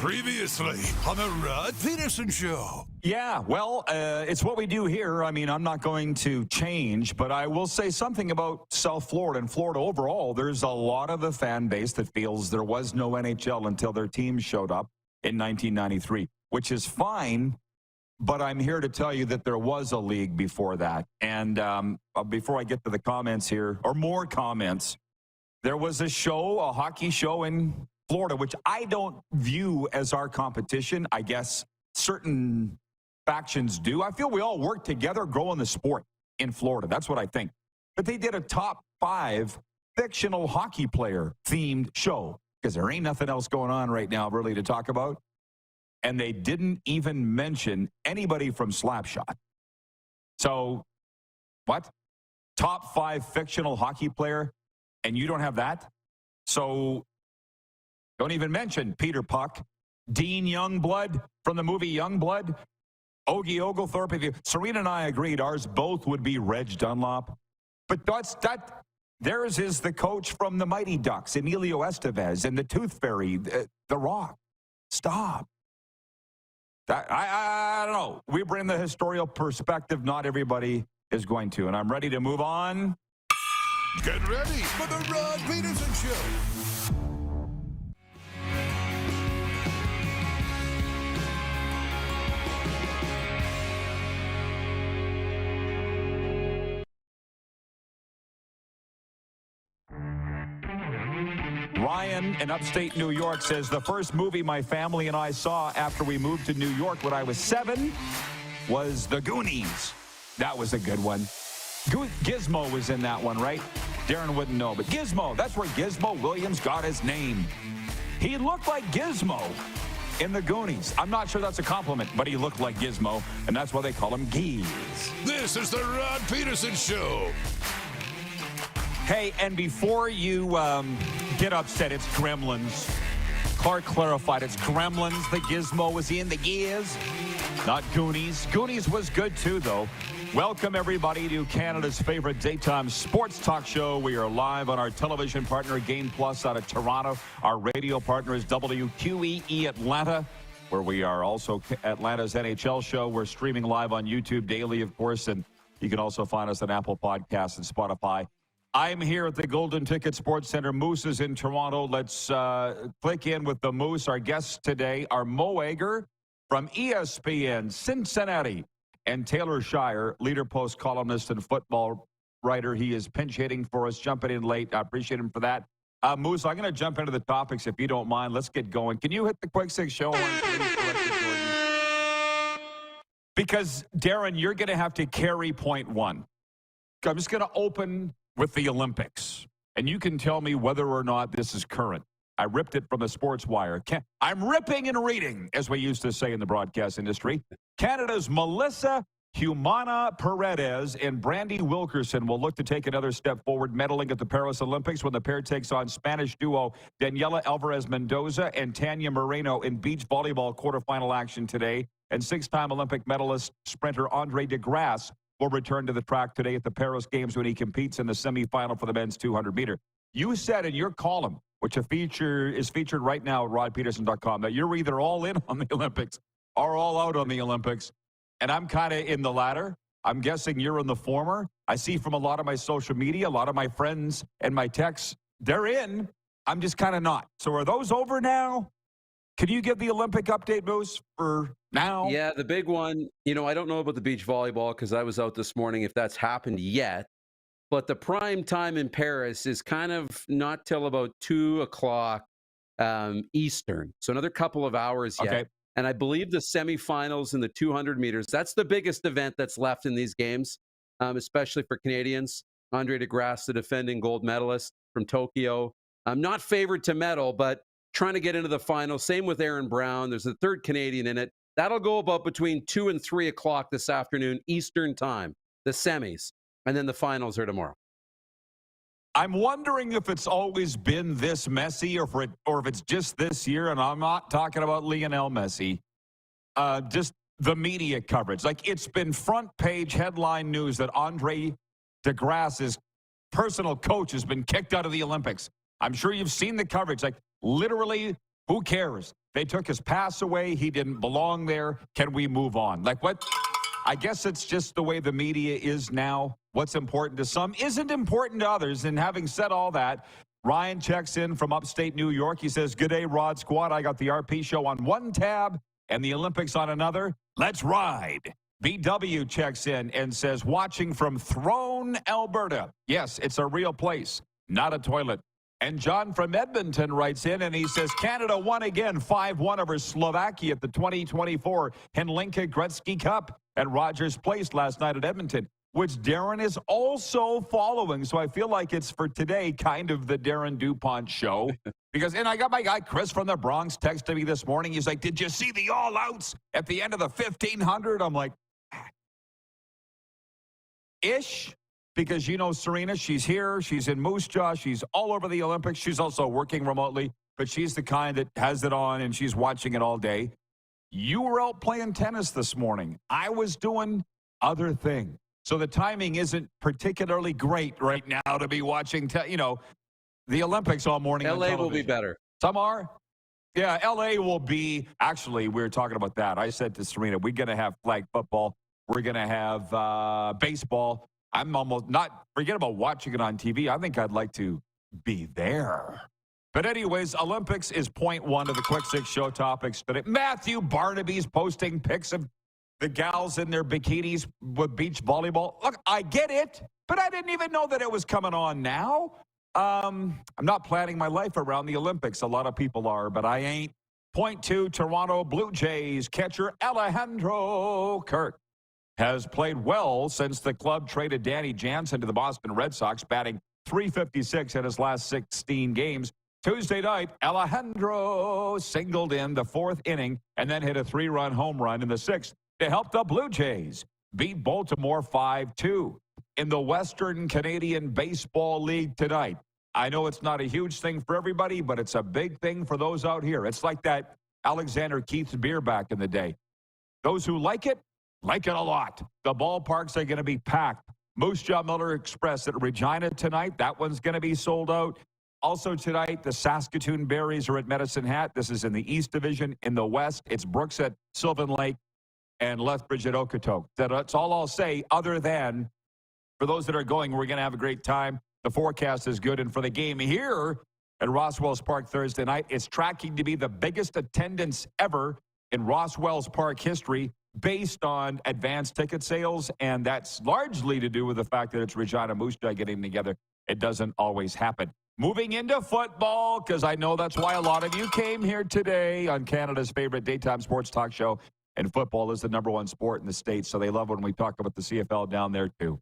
Previously on the Rod Pedersen Show. Yeah, well, it's what we do here. I mean, I'm not going to change, but I will say something about South Florida and Florida overall. There's a lot of the fan base that feels there was no NHL until their team showed up in 1993, which is fine, but I'm here to tell you that there was a league before that. And before I get to the comments here, or more comments, there was a show, a hockey show in Florida, which I don't view as our competition. I guess certain factions do. I feel we all work together growing the sport in Florida. That's what I think. But they did a top 5 fictional hockey player themed show because there ain't nothing else going on right now really to talk about. And they didn't even mention anybody from Slapshot. So, what? Top 5 fictional hockey player, and you don't have that? So, don't even mention Peter Puck, Dean Youngblood from the movie Youngblood, Ogie Oglethorpe. Serena and I agreed ours both would be Reg Dunlop. But theirs is the coach from the Mighty Ducks, Emilio Estevez, and the Tooth Fairy, The Rock. Stop. I don't know. We bring the historical perspective. Not everybody is going to. And I'm ready to move on. Get ready for the Rod Pedersen Show. Ryan in upstate New York says, the first movie my family and I saw after we moved to New York when I was 7 was The Goonies. That was a good one. Gizmo was in that one, right? Darren wouldn't know, but Gizmo, that's where Gizmo Williams got his name. He looked like Gizmo in The Goonies. I'm not sure that's a compliment, but he looked like Gizmo, and that's why they call him Geez. This is the Rod Pedersen Show. Hey, and before you get upset, it's Gremlins. Clark clarified it's Gremlins. The Gizmo was in the Gears, not Goonies. Goonies was good too, though. Welcome, everybody, to Canada's favorite daytime sports talk show. We are live on our television partner, Game Plus, out of Toronto. Our radio partner is WQEE Atlanta, where we are also Atlanta's NHL show. We're streaming live on YouTube daily, of course, and you can also find us on Apple Podcasts and Spotify. I'm here at the Golden Ticket Sports Center. Moose is in Toronto. Let's click in with the Moose. Our guests today are Mo Egger from ESPN, Cincinnati, and Taylor Shire, leader post columnist and football writer. He is pinch hitting for us, jumping in late. I appreciate him for that. Moose, I'm going to jump into the topics if you don't mind. Let's get going. Can you hit the quick six show? Because, Darren, you're going to have to carry point 1. I'm just going to open with the Olympics, and you can tell me whether or not this is current. I ripped it from the Sports Wire. I'm ripping and reading, as we used to say in the broadcast industry. Canada's Melissa Humana Paredes and Brandy Wilkerson will look to take another step forward, medaling at the Paris Olympics when the pair takes on Spanish duo Daniela Alvarez-Mendoza and Tanya Moreno in beach volleyball quarterfinal action today. And 6-time Olympic medalist sprinter Andre DeGrasse will return to the track today at the Paris Games when he competes in the semifinal for the men's 200-meter. You said in your column, which is featured right now at rodpedersen.com, that you're either all in on the Olympics or all out on the Olympics. And I'm kind of in the latter. I'm guessing you're in the former. I see from a lot of my social media, a lot of my friends and my texts, they're in. I'm just kind of not. So are those over now? Can you give the Olympic update, Moose, for now? Yeah, the big one, I don't know about the beach volleyball because I was out this morning if that's happened yet. But the prime time in Paris is kind of not till about 2 o'clock Eastern. So another couple of hours yet. Okay. And I believe the semifinals in the 200 meters, that's the biggest event that's left in these games, especially for Canadians. Andre DeGrasse, the defending gold medalist from Tokyo. Not favored to medal, but trying to get into the final. Same with Aaron Brown. There's a third Canadian in it. That'll go about between 2 and 3 o'clock this afternoon, Eastern time, the semis. And then the finals are tomorrow. I'm wondering if it's always been this messy or if it's just this year, and I'm not talking about Lionel Messi, just the media coverage. Like, it's been front page headline news that Andre DeGrasse's personal coach has been kicked out of the Olympics. I'm sure you've seen the coverage. Like, literally Who cares? They took his pass away. He didn't belong there. Can we move on? Like what? I guess it's just the way the media is now. What's important to some isn't important to others. And having said all that, Ryan checks in from upstate New York. He says, "Good day, Rod Squad. I got the RP show on one tab and the Olympics on another. Let's ride." BW checks in and says, "Watching from Throne, Alberta. Yes, it's a real place, not a toilet." And John from Edmonton writes in, and he says, "Canada won again, 5-1 over Slovakia at the 2024 Henlinka Gretzky Cup at Rogers Place last night at Edmonton," which Darren is also following. So I feel like it's for today kind of the Darren DuPont show. And I got my guy Chris from the Bronx texting me this morning. He's like, "Did you see the all-outs at the end of the 1500?" I'm like, ish. Because, you know, Serena, she's here. She's in Moose Jaw. She's all over the Olympics. She's also working remotely. But she's the kind that has it on, and she's watching it all day. You were out playing tennis this morning. I was doing other things. So the timing isn't particularly great right now to be watching, the Olympics all morning. LA will be better. Some are. Yeah, LA will be. Actually, we were talking about that. I said to Serena, we're going to have flag football. We're going to have baseball. I'm almost not, forget about watching it on TV. I think I'd like to be there. But anyways, Olympics is point one of the Quick Six show topics today. Matthew Barnaby's posting pics of the gals in their bikinis with beach volleyball. Look, I get it, but I didn't even know that it was coming on now. I'm not planning my life around the Olympics. A lot of people are, but I ain't. Point two, Toronto Blue Jays catcher Alejandro Kirk has played well since the club traded Danny Jansen to the Boston Red Sox, batting .356 in his last 16 games. Tuesday night, Alejandro singled in the fourth inning and then hit a 3-run home run in the sixth to help the Blue Jays beat Baltimore 5-2. In the Western Canadian Baseball League tonight, I know it's not a huge thing for everybody, but it's a big thing for those out here. It's like that Alexander Keith's beer back in the day. Those who like it a lot. The ballparks are going to be packed. Moose Jaw Miller Express at Regina tonight. That one's going to be sold out. Also tonight, the Saskatoon Berries are at Medicine Hat. This is in the East Division. In the West, it's Brooks at Sylvan Lake and Lethbridge at Okotoks. That's all I'll say, other than for those that are going, we're going to have a great time. The forecast is good. And for the game here at Roswells Park Thursday night, it's tracking to be the biggest attendance ever in Roswells Park history, based on advanced ticket sales, and that's largely to do with the fact that it's Regina Moose Jaw getting together. It doesn't always happen. Moving into football, because I know that's why a lot of you came here today on Canada's favorite daytime sports talk show, and football is the number one sport in the States, so they love when we talk about the CFL down there too.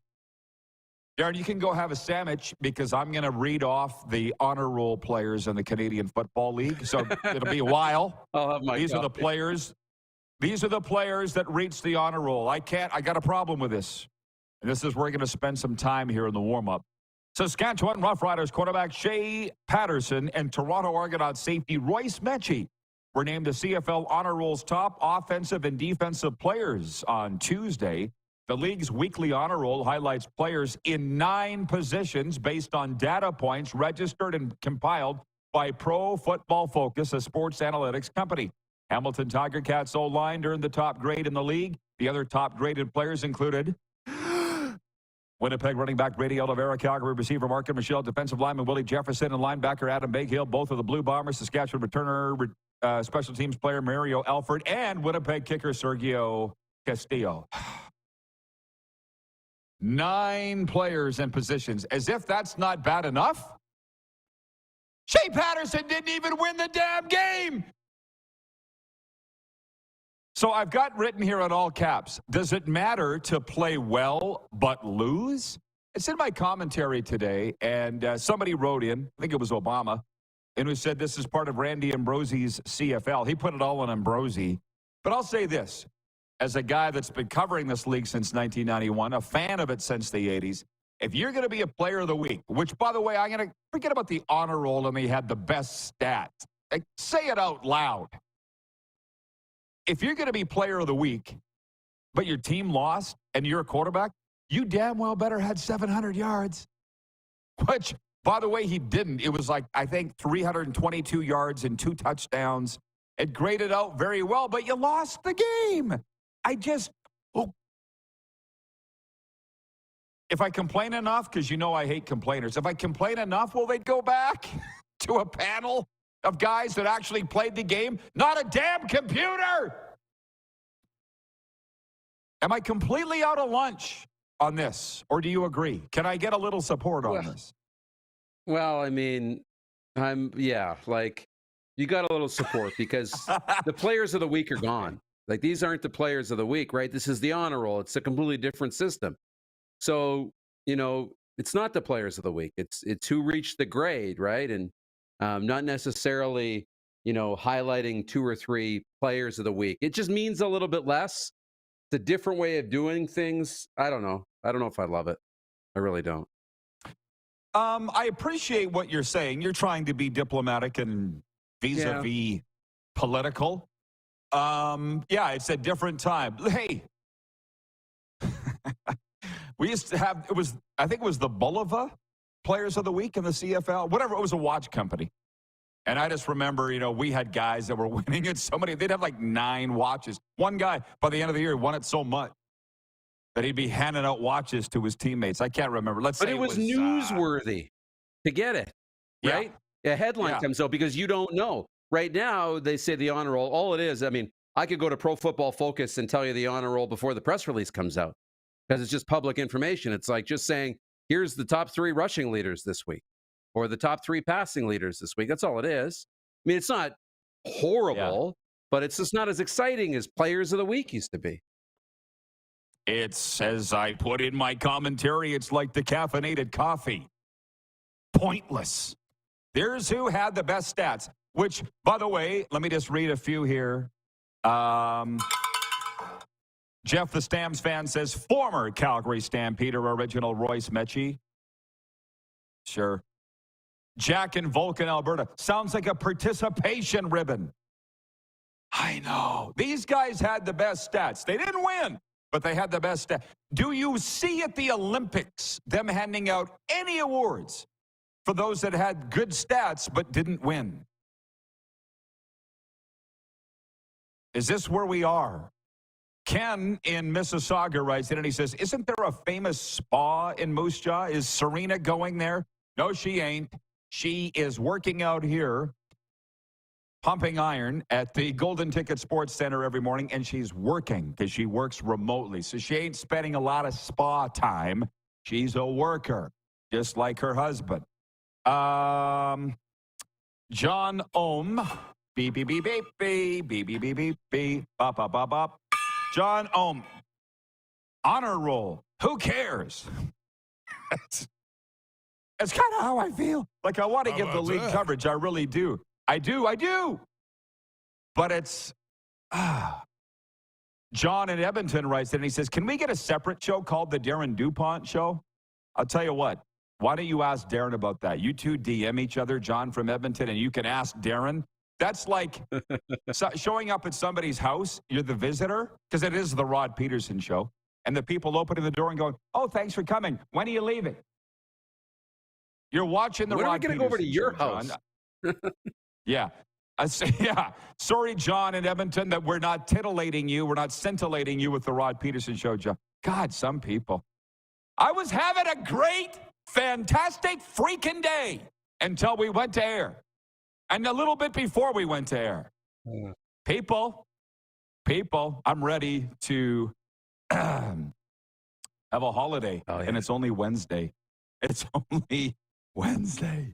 Darren, you can go have a sandwich because I'm going to read off the honor roll players in the Canadian Football League, so it'll be a while. I'll have my These are the players. These are the players that reach the honor roll. I got a problem with this. And this is where we're going to spend some time here in the warm-up. Saskatchewan Roughriders quarterback Shea Pedersen and Toronto Argonauts safety Royce Mechie were named the CFL Honor Roll's top offensive and defensive players on Tuesday. The league's weekly honor roll highlights players in 9 positions based on data points registered and compiled by Pro Football Focus, a sports analytics company. Hamilton Tiger Cats O-line earned the top grade in the league. The other top-graded players included Winnipeg running back Brady Oliveira, Calgary receiver Mark and Michelle, defensive lineman Willie Jefferson, and linebacker Adam Baghill, both of the Blue Bombers, Saskatchewan returner, special teams player Mario Alford, and Winnipeg kicker Sergio Castillo. 9 players and positions. As if that's not bad enough, Shea Pedersen didn't even win the damn game. So I've got written here in all caps, does it matter to play well but lose? It's in my commentary today, and somebody wrote in, I think it was Obama, and who said this is part of Randy Ambrosie's CFL. He put it all on Ambrosie. But I'll say this, as a guy that's been covering this league since 1991, a fan of it since the 80s, if you're going to be a player of the week, which, by the way, I'm going to forget about the honor roll and they had the best stats. Say it out loud. If you're going to be player of the week, but your team lost and you're a quarterback, you damn well better had 700 yards, which By the way, he didn't. It was like, I think, 322 yards and 2 touchdowns. It graded out very well, but you lost the game. If I complain enough, because you know I hate complainers, if I complain enough, will they go back to a panel of guys that actually played the game? Not a damn computer! Am I completely out of lunch on this, or do you agree? Can I get a little support on this? Well, I mean, you got a little support because the players of the week are gone. Like, these aren't the players of the week, right? This is the honor roll. It's a completely different system. So, it's not the players of the week. It's who reached the grade, right? And not necessarily, highlighting 2 or 3 players of the week. It just means a little bit less. It's a different way of doing things. I don't know. I don't know if I love it. I really don't. I appreciate what you're saying. You're trying to be diplomatic and vis-a-vis political. It's a different time. Hey, we used to have, I think it was the Bulova Players of the Week in the CFL, whatever, it was a watch company. And I just remember, we had guys that were winning it. They'd have like 9 watches. One guy, by the end of the year, won it so much that he'd be handing out watches to his teammates. I can't remember. But it was newsworthy to get it, right? Yeah. A headline comes out because you don't know. Right now, they say the honor roll. All it is, I mean, I could go to Pro Football Focus and tell you the honor roll before the press release comes out because it's just public information. It's like just saying, here's the top 3 rushing leaders this week or the top 3 passing leaders this week. That's all it is. I mean, it's not horrible, but it's just not as exciting as Players of the Week used to be. It's, as I put in my commentary, it's like the caffeinated coffee. Pointless. There's who had the best stats, which, by the way, let me just read a few here. Jeff, the Stamps fan, says, former Calgary Stampeder original Royce Mechie. Sure. Jack in Vulcan, Alberta. Sounds like a participation ribbon. I know. These guys had the best stats. They didn't win, but they had the best stats. Do you see at the Olympics them handing out any awards for those that had good stats but didn't win? Is this where we are? Ken in Mississauga writes in and he says, isn't there a famous spa in Moose Jaw? Is Serena going there? No, she ain't. She is working out here, pumping iron at the Golden Ticket Sports Center every morning, and she's working because she works remotely. So she ain't spending a lot of spa time. She's a worker, just like her husband. John Ohm, beep, beep, beep, beep, beep, beep, beep, beep, beep, beep, bop, bop, bop, bop. John Ohm, honor roll. Who cares? It's kind of how I feel. Like, I want to give the league coverage. I really do. I do. But it's, John in Edmonton writes in and he says, can we get a separate show called the Darren DuPont Show? I'll tell you what. Why don't you ask Darren about that? You two DM each other, John from Edmonton, and you can ask Darren. That's like showing up at somebody's house. You're the visitor, because it is the Rod Pedersen Show. And the people opening the door and going, oh, thanks for coming. When are you leaving? You're watching the Rod Pedersen Show. When are we going to go over to your house? Yeah. Yeah. Sorry, John in Edmonton, that we're not titillating you. We're not scintillating you with the Rod Pedersen Show, John. God, some people. I was having a great, fantastic freaking day until we went to air. And a little bit before we went to air. People, I'm ready to have a holiday. Oh, yeah. And it's only Wednesday. It's only Wednesday.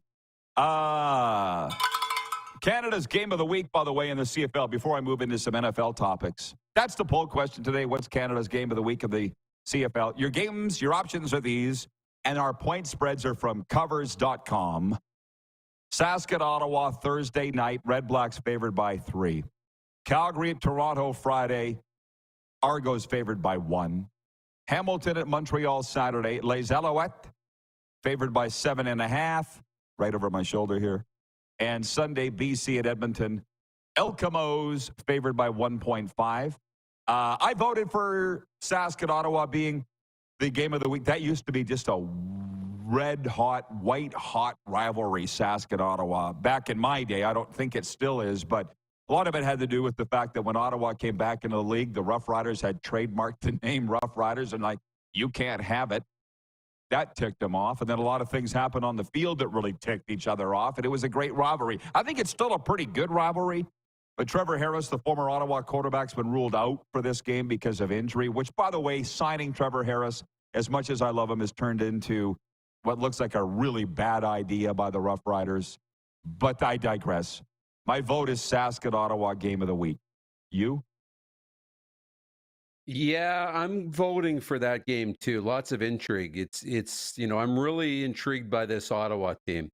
Canada's game of the week, by the way, in the CFL, before I move into some NFL topics. That's the poll question today. What's Canada's game of the week of the CFL? Your games, your options are these, and our point spreads are from covers.com. Sask at Ottawa Thursday night. Red Blacks favored by 3. Calgary at Toronto Friday. Argos favored by 1. Hamilton at Montreal Saturday. Les Alouettes favored by 7.5. Right over my shoulder here. And Sunday, BC at Edmonton. Elkamos favored by 1.5. I voted for Sask at Ottawa being the game of the week. That used to be just a red-hot, white-hot rivalry, Sask and Ottawa. Back in my day, I don't think it still is, but a lot of it had to do with the fact that when Ottawa came back into the league, the Roughriders had trademarked the name Roughriders, and you can't have it. That ticked them off, and then a lot of things happened on the field that really ticked each other off, and it was a great rivalry. I think it's still a pretty good rivalry, but Trevor Harris, the former Ottawa quarterback, has been ruled out for this game because of injury, which, by the way, signing Trevor Harris, as much as I love him, has turned into what looks like a really bad idea by the Roughriders. But I digress. My vote is Sask at Ottawa game of the week. You? Yeah, I'm voting for that game too. Lots of intrigue. It's I'm really intrigued by this Ottawa team.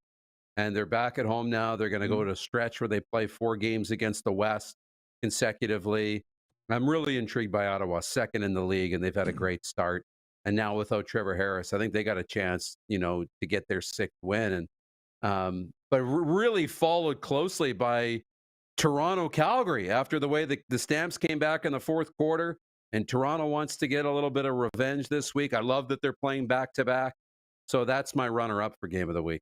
And they're back at home now. They're going to go to a stretch where they play 4 games against the West consecutively. I'm really intrigued by Ottawa, second in the league, and they've had a great start. And now without Trevor Harris, I think they got a chance, to get their 6th win. And but really followed closely by Toronto-Calgary after the way the Stamps came back in the 4th quarter. And Toronto wants to get a little bit of revenge this week. I love that they're playing back-to-back. So that's my runner-up for game of the week.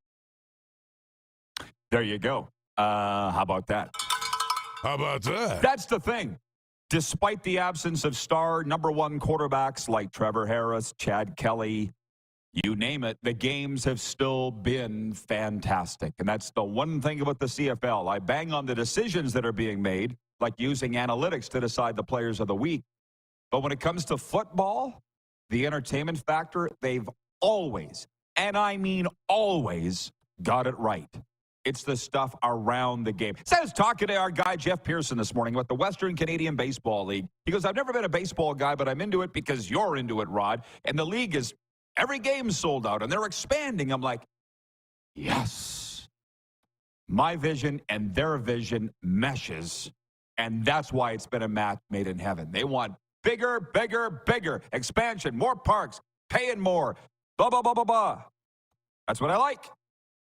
There you go. How about that? How about that? That's the thing. Despite the absence of star number 1 quarterbacks like Trevor Harris, Chad Kelly, you name it, the games have still been fantastic. And that's the one thing about the CFL. I bang on the decisions that are being made, like using analytics to decide the players of the week. But when it comes to football, the entertainment factor, they've always, and I mean always, got it right. It's the stuff around the game. So I was talking to our guy, Jeff Pedersen, this morning about the Western Canadian Baseball League. He goes, I've never been a baseball guy, but I'm into it because you're into it, Rod. And the league is, every game's sold out, and they're expanding. I'm like, yes. My vision and their vision meshes, and that's why it's been a match made in heaven. They want bigger, bigger, bigger. Expansion, more parks, paying more, blah, blah, blah, blah, blah. That's what I like.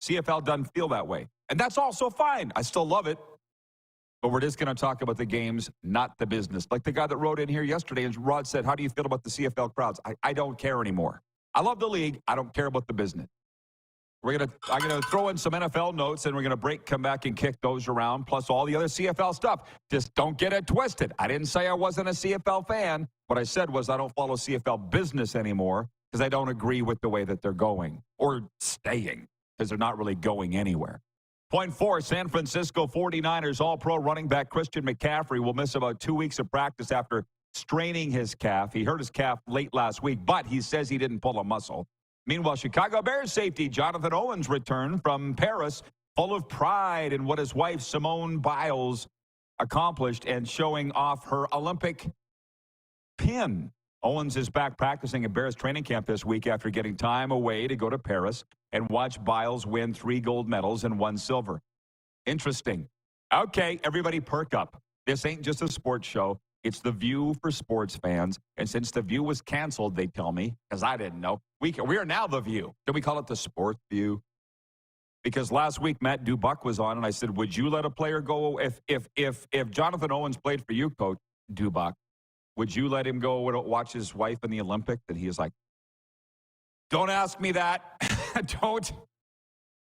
CFL doesn't feel that way. And that's also fine. I still love it. But we're just going to talk about the games, not the business. Like the guy that wrote in here yesterday, and Rod said, how do you feel about the CFL crowds? I don't care anymore. I love the league. I don't care about the business. I'm going to throw in some NFL notes, and we're going to come back and kick those around, plus all the other CFL stuff. Just don't get it twisted. I didn't say I wasn't a CFL fan. What I said was I don't follow CFL business anymore because I don't agree with the way that they're going or staying, because they're not really going anywhere. Point 4, San Francisco 49ers All-Pro running back Christian McCaffrey will miss about 2 weeks of practice after straining his calf. He hurt his calf late last week, but he says he didn't pull a muscle. Meanwhile, Chicago Bears safety Jonathan Owens returned from Paris full of pride in what his wife Simone Biles accomplished and showing off her Olympic pin. Owens is back practicing at Bears training camp this week after getting time away to go to Paris and watch Biles win 3 gold medals and 1 silver. Interesting. Okay, everybody perk up. This ain't just a sports show. It's The View for sports fans. And since The View was canceled, they tell me, because I didn't know, we are now The View. Can we call it The Sports View? Because last week, Matt Dubuck was on, and I said, would you let a player go if Jonathan Owens played for you, Coach Dubuck? Would you let him go watch his wife in the Olympics? And he is like, don't ask me that. Don't.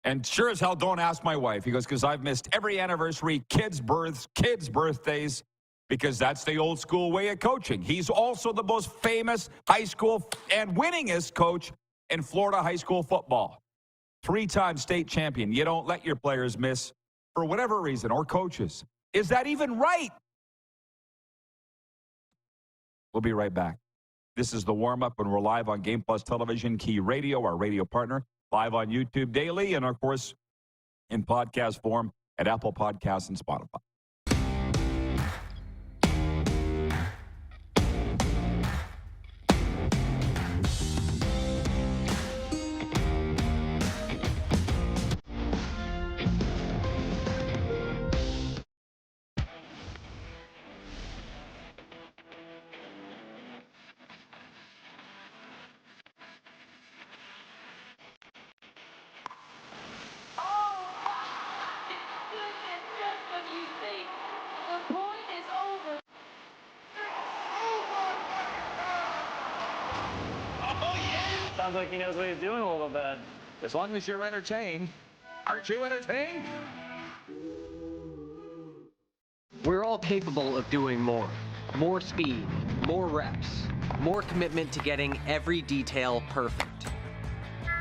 And sure as hell, don't ask my wife. He goes, because I've missed every anniversary, kids' births, kids' birthdays, because that's the old school way of coaching. He's also the most famous high school and winningest coach in Florida high school football. 3-time state champion. You don't let your players miss for whatever reason, or coaches. Is that even right? We'll be right back. This is the warm-up, and we're live on Game Plus Television, Key Radio, our radio partner, live on YouTube daily, and, of course, in podcast form at Apple Podcasts and Spotify. Sounds like he knows what he's doing a little bit. As long as you're entertained. Aren't you entertained? We're all capable of doing more. More speed, more reps, more commitment to getting every detail perfect.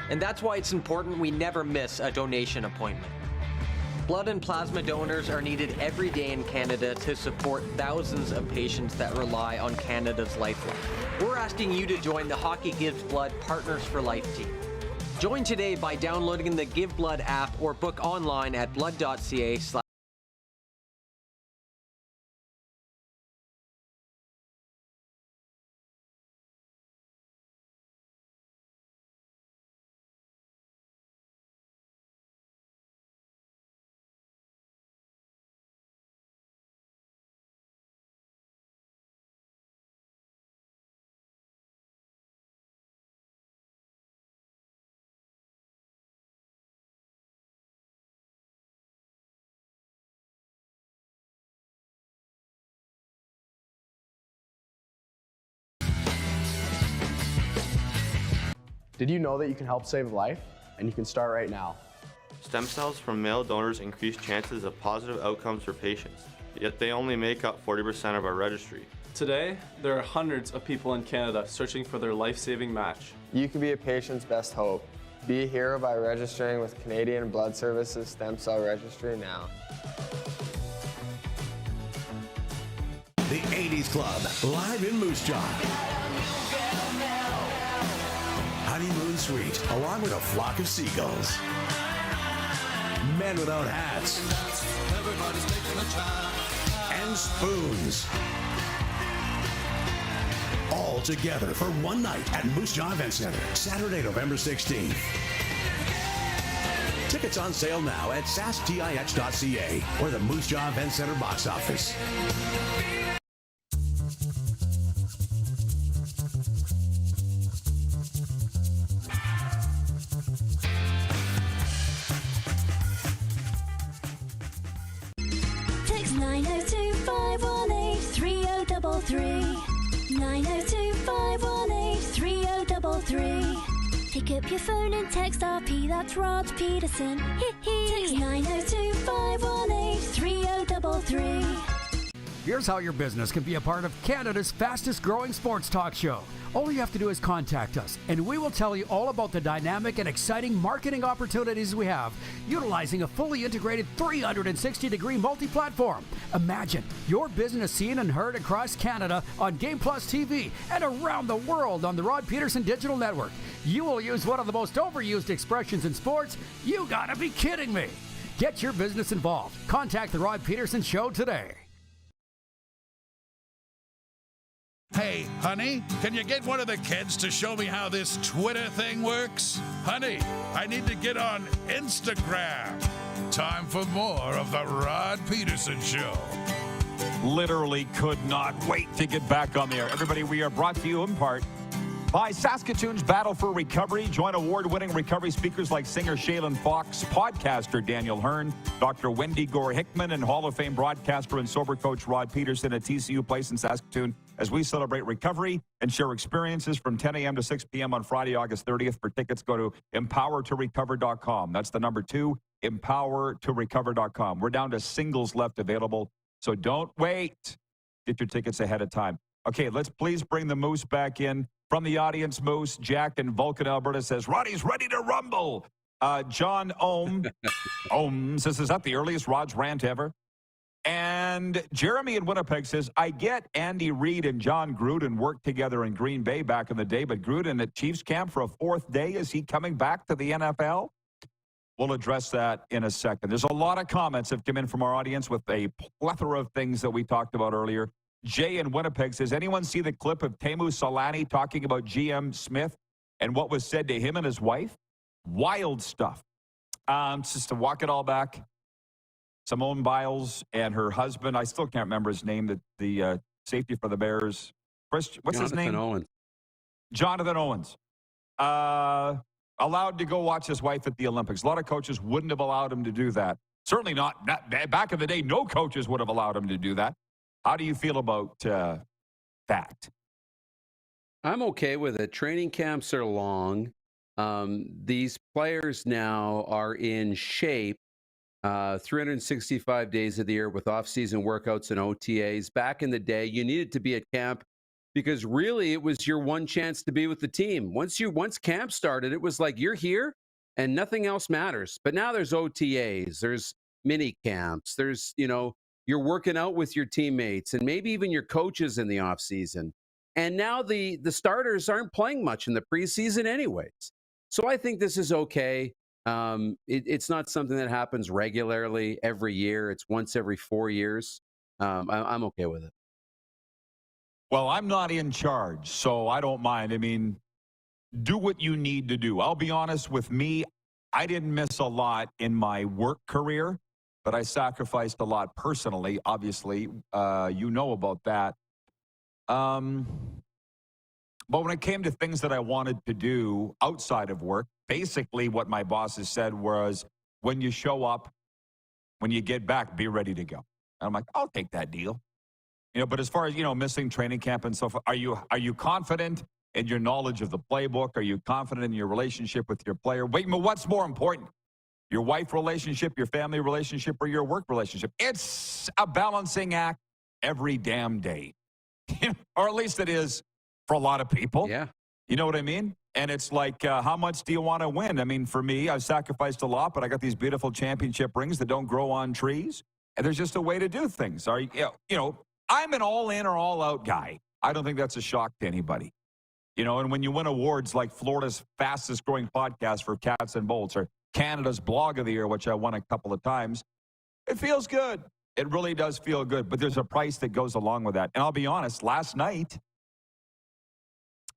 And that's why it's important we never miss a donation appointment. Blood and plasma donors are needed every day in Canada to support thousands of patients that rely on Canada's lifeline. We're asking you to join the Hockey Gives Blood Partners for Life team. Join today by downloading the Give Blood app or book online at blood.ca/. Did you know that you can help save a life? And you can start right now. Stem cells from male donors increase chances of positive outcomes for patients, yet they only make up 40% of our registry. Today, there are hundreds of people in Canada searching for their life-saving match. You can be a patient's best hope. Be a hero by registering with Canadian Blood Services Stem Cell Registry now. The 80s Club, live in Moose Jaw. Honeymoon Suite, along with a flock of seagulls. Men without hats. And spoons. All together for one night at Moose Jaw Event Center, Saturday, November 16th. Tickets on sale now at sastix.ca or the Moose Jaw Event Center box office. Text 902-518-3033. 902-518-3033. Pick up your phone and text RP, that's Rod Pedersen. Text 902-518-3033. Here's how your business can be a part of Canada's fastest growing sports talk show. All you have to do is contact us, and we will tell you all about the dynamic and exciting marketing opportunities we have, utilizing a fully integrated 360-degree multi-platform. Imagine your business seen and heard across Canada on Game Plus TV and around the world on the Rod Pedersen Digital Network. You will use one of the most overused expressions in sports. You gotta be kidding me. Get your business involved. Contact the Rod Pedersen Show today. Hey, honey, can you get one of the kids to show me how this Twitter thing works? Honey, I need to get on Instagram. Time for more of the Rod Pedersen Show. Literally could not wait to get back on the air. Everybody, we are brought to you in part by Saskatoon's Battle for Recovery. Join award-winning recovery speakers like singer Shaylin Fox, podcaster Daniel Hearn, Dr. Wendy Gore-Hickman, and Hall of Fame broadcaster and sober coach Rod Pedersen at TCU Place in Saskatoon as we celebrate recovery and share experiences from 10 a.m. to 6 p.m. on Friday, August 30th. For tickets, go to empowertorecover.com. That's the number 2, empowertorecover.com. We're down to singles left available, so don't wait. Get your tickets ahead of time. Okay, let's please bring the Moose back in. From the audience, Moose, Jack in Vulcan, Alberta says, Roddy's ready to rumble. John Ohm says, is that the earliest Rod's rant ever? And Jeremy in Winnipeg says, I get Andy Reid and John Gruden worked together in Green Bay back in the day, but Gruden at Chiefs camp for a 4th day. Is he coming back to the NFL? We'll address that in a second. There's a lot of comments that have come in from our audience with a plethora of things that we talked about earlier. Jay in Winnipeg says, anyone see the clip of Teemu Solani talking about GM Smith and what was said to him and his wife? Wild stuff. Just to walk it all back, Simone Biles and her husband, I still can't remember his name, the safety for the Bears. What's his name? Owens. Jonathan Owens. Allowed to go watch his wife at the Olympics. A lot of coaches wouldn't have allowed him to do that. Certainly not back in the day, no coaches would have allowed him to do that. How do you feel about that? I'm okay with it. Training camps are long. These players now are in shape 365 days of the year with off-season workouts and OTAs. Back in the day, you needed to be at camp because really it was your one chance to be with the team. Once camp started, it was like you're here and nothing else matters. But now there's OTAs, there's mini camps, there's, you're working out with your teammates and maybe even your coaches in the off-season. And now the starters aren't playing much in the preseason anyways. So I think this is okay. It's not something that happens regularly every year. It's once every 4 years. I'm okay with it. Well, I'm not in charge, so I don't mind. I mean, do what you need to do. I'll be honest with me, I didn't miss a lot in my work career, but I sacrificed a lot personally, obviously. You know about that. But when it came to things that I wanted to do outside of work, basically what my bosses said was, when you show up, when you get back, be ready to go. And I'm like, I'll take that deal. But as far as, missing training camp and so forth, are you confident in your knowledge of the playbook? Are you confident in your relationship with your player? Wait, but what's more important? Your wife relationship, your family relationship, or your work relationship? It's a balancing act every damn day. Or at least it is for a lot of people. Yeah. You know what I mean? And it's like, how much do you want to win? I mean, for me, I've sacrificed a lot, but I got these beautiful championship rings that don't grow on trees. And there's just a way to do things. I'm an all-in or all-out guy. I don't think that's a shock to anybody. And when you win awards like Florida's fastest-growing podcast for Cats and Bolts or Canada's Blog of the Year, which I won a couple of times, it feels good. It really does feel good. But there's a price that goes along with that. And I'll be honest, last night,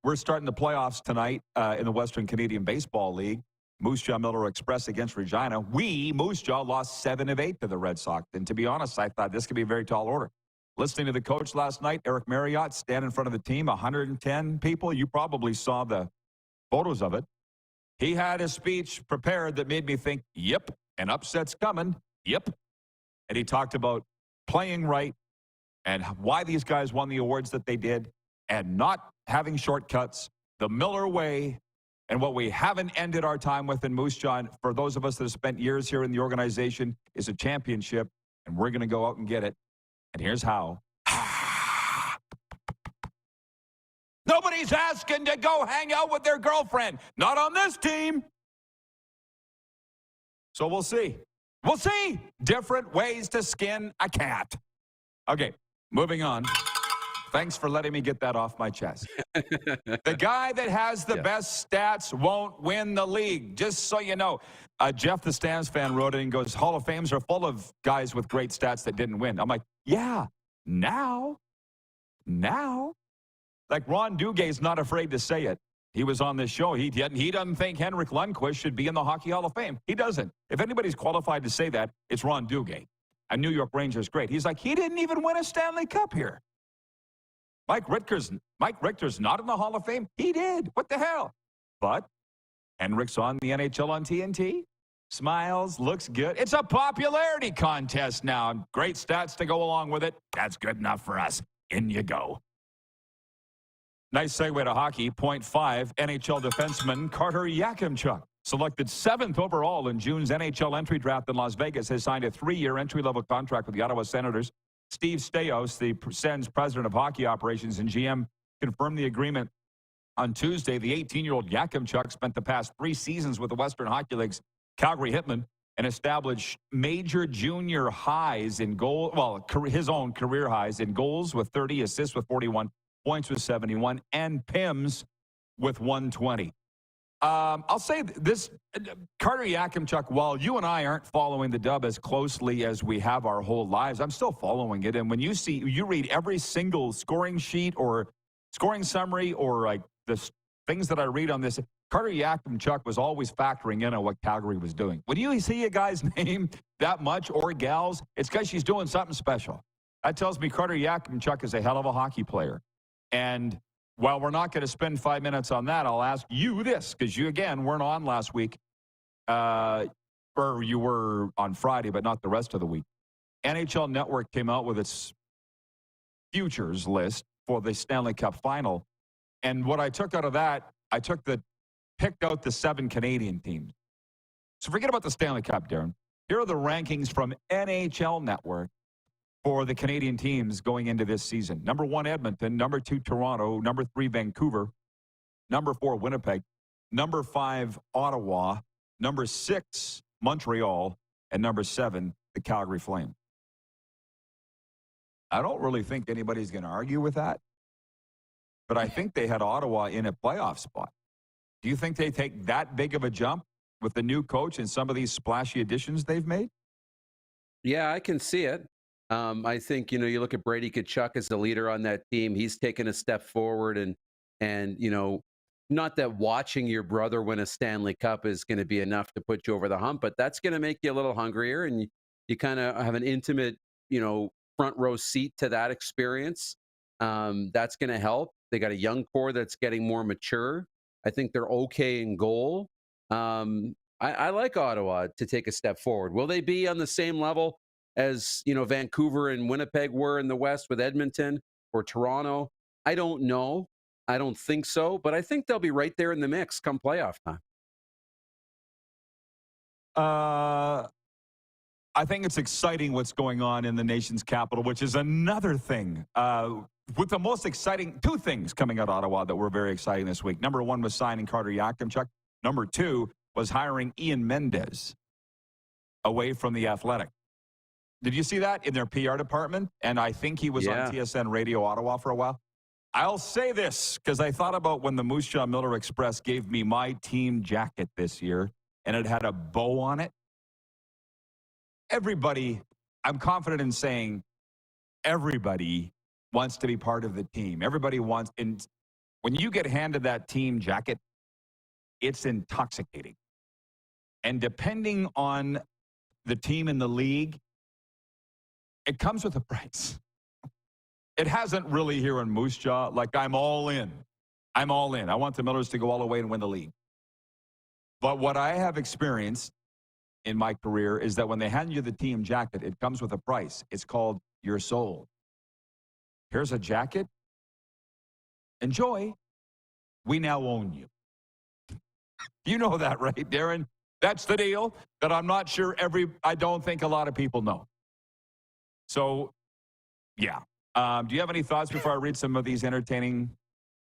we're starting the playoffs tonight in the Western Canadian Baseball League. Moose Jaw Miller Express against Regina. Moose Jaw, lost 7 of 8 to the Red Sox. And to be honest, I thought this could be a very tall order. Listening to the coach last night, Eric Marriott, stand in front of the team, 110 people. You probably saw the photos of it. He had a speech prepared that made me think, yep, an upset's coming. Yep. And he talked about playing right and why these guys won the awards that they did and not having shortcuts, the Miller way, and what we haven't ended our time with in Moose Jaw, for those of us that have spent years here in the organization, is a championship, and we're going to go out and get it. And here's how. Nobody's asking to go hang out with their girlfriend. Not on this team. So we'll see. We'll see. Different ways to skin a cat. Okay, moving on. Thanks for letting me get that off my chest. The guy that has the best stats won't win the league, just so you know. Jeff, the Stamps fan, wrote it and goes, Hall of Fames are full of guys with great stats that didn't win. I'm like, yeah, now. Like Ron Duguay's not afraid to say it. He was on this show. He doesn't think Henrik Lundqvist should be in the Hockey Hall of Fame. He doesn't. If anybody's qualified to say that, it's Ron Duguay. A New York Rangers great. He's like, he didn't even win a Stanley Cup here. Mike Richter's not in the Hall of Fame. He did. What the hell? But Henrik's on the NHL on TNT. Smiles, looks good. It's a popularity contest now. Great stats to go along with it. That's good enough for us. In you go. Nice segue to hockey. 0.5, NHL defenseman Carter Yakimchuk, selected 7th overall in June's NHL entry draft in Las Vegas, has signed a 3-year entry-level contract with the Ottawa Senators. Steve Staios, the Sens president of hockey operations and GM, confirmed the agreement on Tuesday. The 18-year-old Yakimchuk spent the past 3 seasons with the Western Hockey League's Calgary Hitmen and established major junior highs in goal, his own career highs in goals with 30, assists with 41, points with 71, and PIMs with 120. I'll say this, Carter Yakimchuk, while you and I aren't following the Dub as closely as we have our whole lives, I'm still following it. And when you read every single scoring sheet or scoring summary or like the things that I read on this, Carter Yakimchuk was always factoring in on what Calgary was doing. When you see a guy's name that much, or gals, it's because she's doing something special. That tells me Carter Yakimchuk is a hell of a hockey player. And while we're not going to spend 5 minutes on that, I'll ask you this, because you, again, weren't on last week, or you were on Friday, but not the rest of the week. NHL Network came out with its futures list for the Stanley Cup final. And what I took out of that, I took the picked out the 7 Canadian teams. So forget about the Stanley Cup, Darren. Here are the rankings from NHL Network for the Canadian teams going into this season. Number 1, Edmonton. Number 2, Toronto. Number 3, Vancouver. Number 4, Winnipeg. Number 5, Ottawa. Number 6, Montreal. And number 7, the Calgary Flames. I don't really think anybody's going to argue with that. But I think they had Ottawa in a playoff spot. Do you think they take that big of a jump with the new coach and some of these splashy additions they've made? Yeah, I can see it. I think, you look at Brady Tkachuk as the leader on that team. He's taken a step forward, and not that watching your brother win a Stanley Cup is going to be enough to put you over the hump, but that's going to make you a little hungrier, and you kind of have an intimate, front row seat to that experience. That's going to help. They got a young core that's getting more mature. I think they're okay in goal. I like Ottawa to take a step forward. Will they be on the same level as, Vancouver and Winnipeg were in the West with Edmonton or Toronto? I don't know. I don't think so, but I think they'll be right there in the mix come playoff time. I think it's exciting what's going on in the nation's capital, which is another thing. With the most exciting, 2 things coming out of Ottawa that were very exciting this week. Number 1 was signing Carter Yakimchuk. Number 2 was hiring Ian Mendez away from the Athletic. Did you see that in their PR department? And I think he was on TSN Radio Ottawa for a while. I'll say this because I thought about when the Moose Jaw Miller Express gave me my team jacket this year, and it had a bow on it. Everybody, I'm confident in saying everybody wants to be part of the team. Everybody wants, and when you get handed that team jacket, it's intoxicating. And depending on the team in the league, it comes with a price. It hasn't really here in Moose Jaw. Like, I'm all in. I'm all in. I want the Millers to go all the way and win the league. But what I have experienced in my career is that when they hand you the team jacket, it comes with a price. It's called your soul. Here's a jacket. Enjoy. We now own you. You know that, right, Darren? That's the deal that I'm not sure I don't think a lot of people know. So, yeah. Do you have any thoughts before I read some of these entertaining?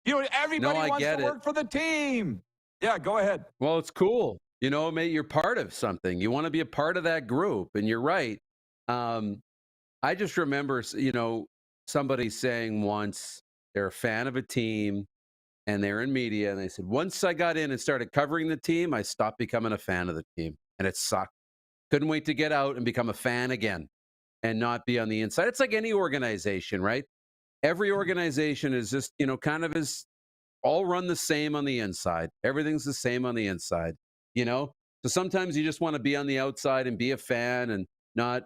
Everybody wants to work for the team. Yeah, go ahead. Well, it's cool. Mate, you're part of something. You want to be a part of that group, and you're right. I just remember, somebody saying once they're a fan of a team, and they're in media, and they said, once I got in and started covering the team, I stopped becoming a fan of the team, and it sucked. Couldn't wait to get out and become a fan again and not be on the inside. It's like any organization, right? Every organization is just, kind of is all run the same on the inside. Everything's the same on the inside, So sometimes you just want to be on the outside and be a fan and not,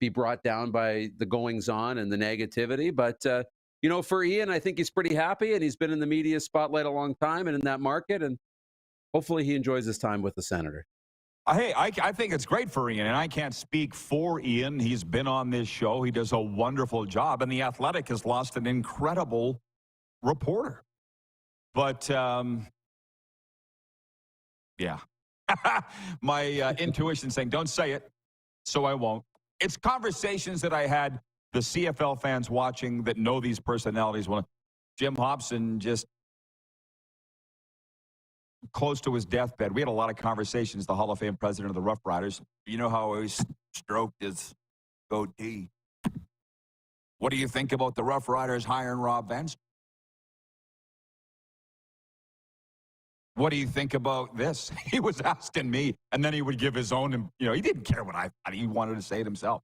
be brought down by the goings on and the negativity. But, for Ian, I think he's pretty happy, and he's been in the media spotlight a long time and in that market, and hopefully he enjoys his time with the Senator. Hey, I think it's great for Ian, and I can't speak for Ian. He's been on this show. He does a wonderful job, and The Athletic has lost an incredible reporter. But, yeah. My intuition saying, don't say it, so I won't. It's conversations that I had, the CFL fans watching that know these personalities. Well, Jim Hobson just close to his deathbed. We had a lot of conversations, the Hall of Fame president of the Roughriders. You know how he stroked his goatee. What do you think about the Roughriders hiring Rob Vance? What do you think about this? He was asking me, and then he would give his own, he didn't care what I thought. He wanted to say it himself.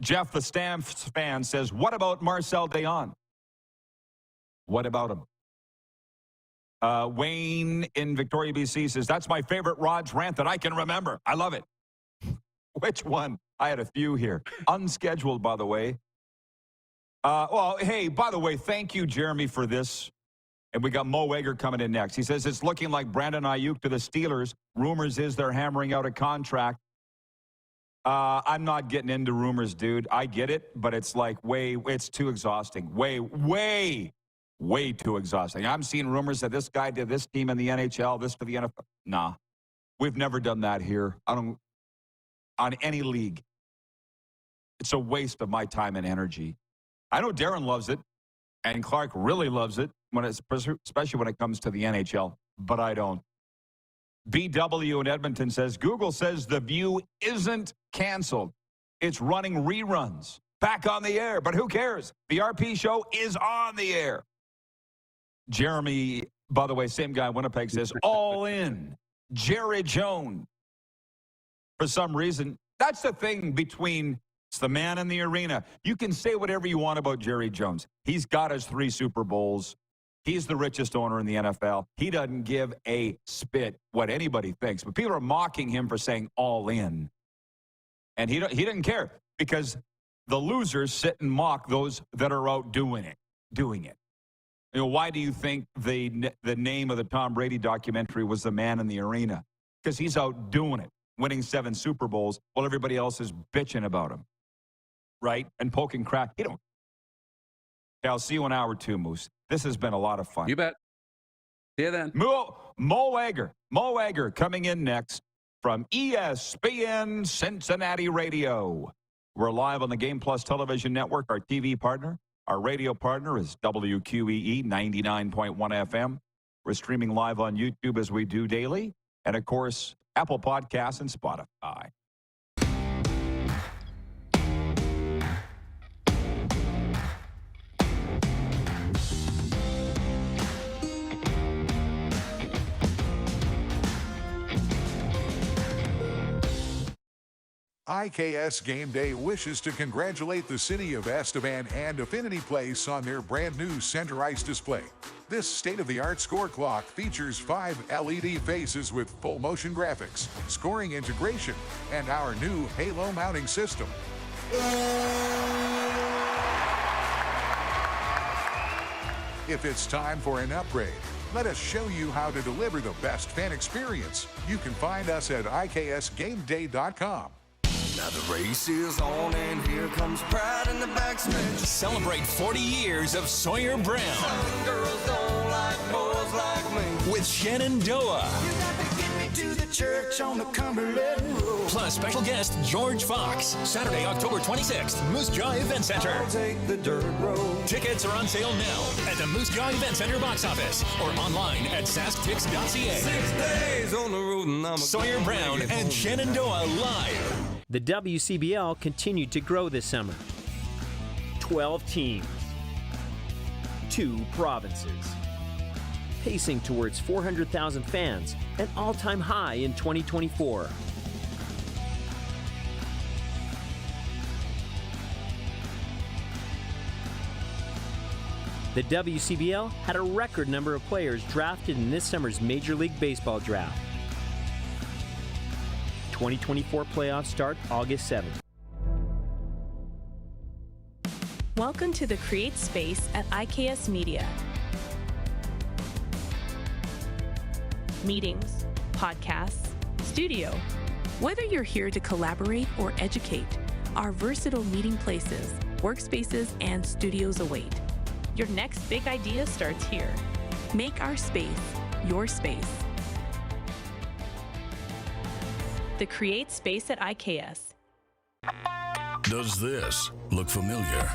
Jeff, the Stamps fan, says, what about Marcel Deon? What about him? Wayne in Victoria, BC says, that's my favorite Rod's rant that I can remember. I love it. Which one? I had a few here. Unscheduled, by the way. Well, hey, by the way, thank you, Jeremy, for this. And we got Mo Egger coming in next. He says, it's looking like Brandon Ayuk to the Steelers. Rumors is they're hammering out a contract. I'm not getting into rumors, dude. I get it, but it's like it's too exhausting. Way Way too exhausting. I'm seeing rumors that this guy did this team in the NHL, this to the NFL. Nah, we've never done that here. On any league. It's a waste of my time and energy. I know Darren loves it, and Clark really loves it, especially when it comes to the NHL, but I don't. BW in Edmonton says, Google says The View isn't canceled. It's running reruns. Back on the air, but who cares? The RP show is on the air. Jeremy, by the way, same guy in Winnipeg, says, all in. Jerry Jones. For some reason, that's the thing between it's the man in the arena. You can say whatever you want about Jerry Jones. He's got his 3 Super Bowls. He's the richest owner in the NFL. He doesn't give a spit what anybody thinks. But people are mocking him for saying all in. And he doesn't care because the losers sit and mock those that are out doing it. You know, why do you think the name of the Tom Brady documentary was The Man in the Arena? Because he's out doing it, winning 7 Super Bowls while everybody else is bitching about him, right? And poking crack. You don't. Okay, I'll see you in hour 2, Moose. This has been a lot of fun. You bet. See you then. Mo Egger coming in next from ESPN Cincinnati Radio. We're live on the Game Plus Television Network, our TV partner. Our radio partner is WQEE 99.1 FM. We're streaming live on YouTube as we do daily. And, of course, Apple Podcasts and Spotify. IKS Game Day wishes to congratulate the City of Estevan and Affinity Place on their brand new center ice display. This state-of-the-art score clock features 5 LED faces with full motion graphics, scoring integration, and our new Halo mounting system. If it's time for an upgrade, let us show you how to deliver the best fan experience. You can find us at IKSGameDay.com. Now the race is on and here comes pride in the backstretch. Celebrate 40 years of Sawyer Brown. Some girls don't like boys like me. With Shenandoah. You got to get me to the church on the Cumberland Road. Plus special guest George Fox. Saturday, October 26th, Moose Jaw Event Center. I'll take the dirt road. Tickets are on sale now at the Moose Jaw Event Center box office or online at sasktix.ca. 6 days on the road and I'm Sawyer Brown and Shenandoah live. The WCBL continued to grow this summer. 12 teams, 2 provinces, pacing towards 400,000 fans, an all-time high in 2024. The WCBL had a record number of players drafted in this summer's Major League Baseball draft. 2024 playoffs start August 7th. Welcome to the Create Space at IKS Media. Meetings, podcasts, studio. Whether you're here to collaborate or educate, our versatile meeting places, workspaces, and studios await. Your next big idea starts here. Make our space your space. The Create Space at IKS. Does this look familiar?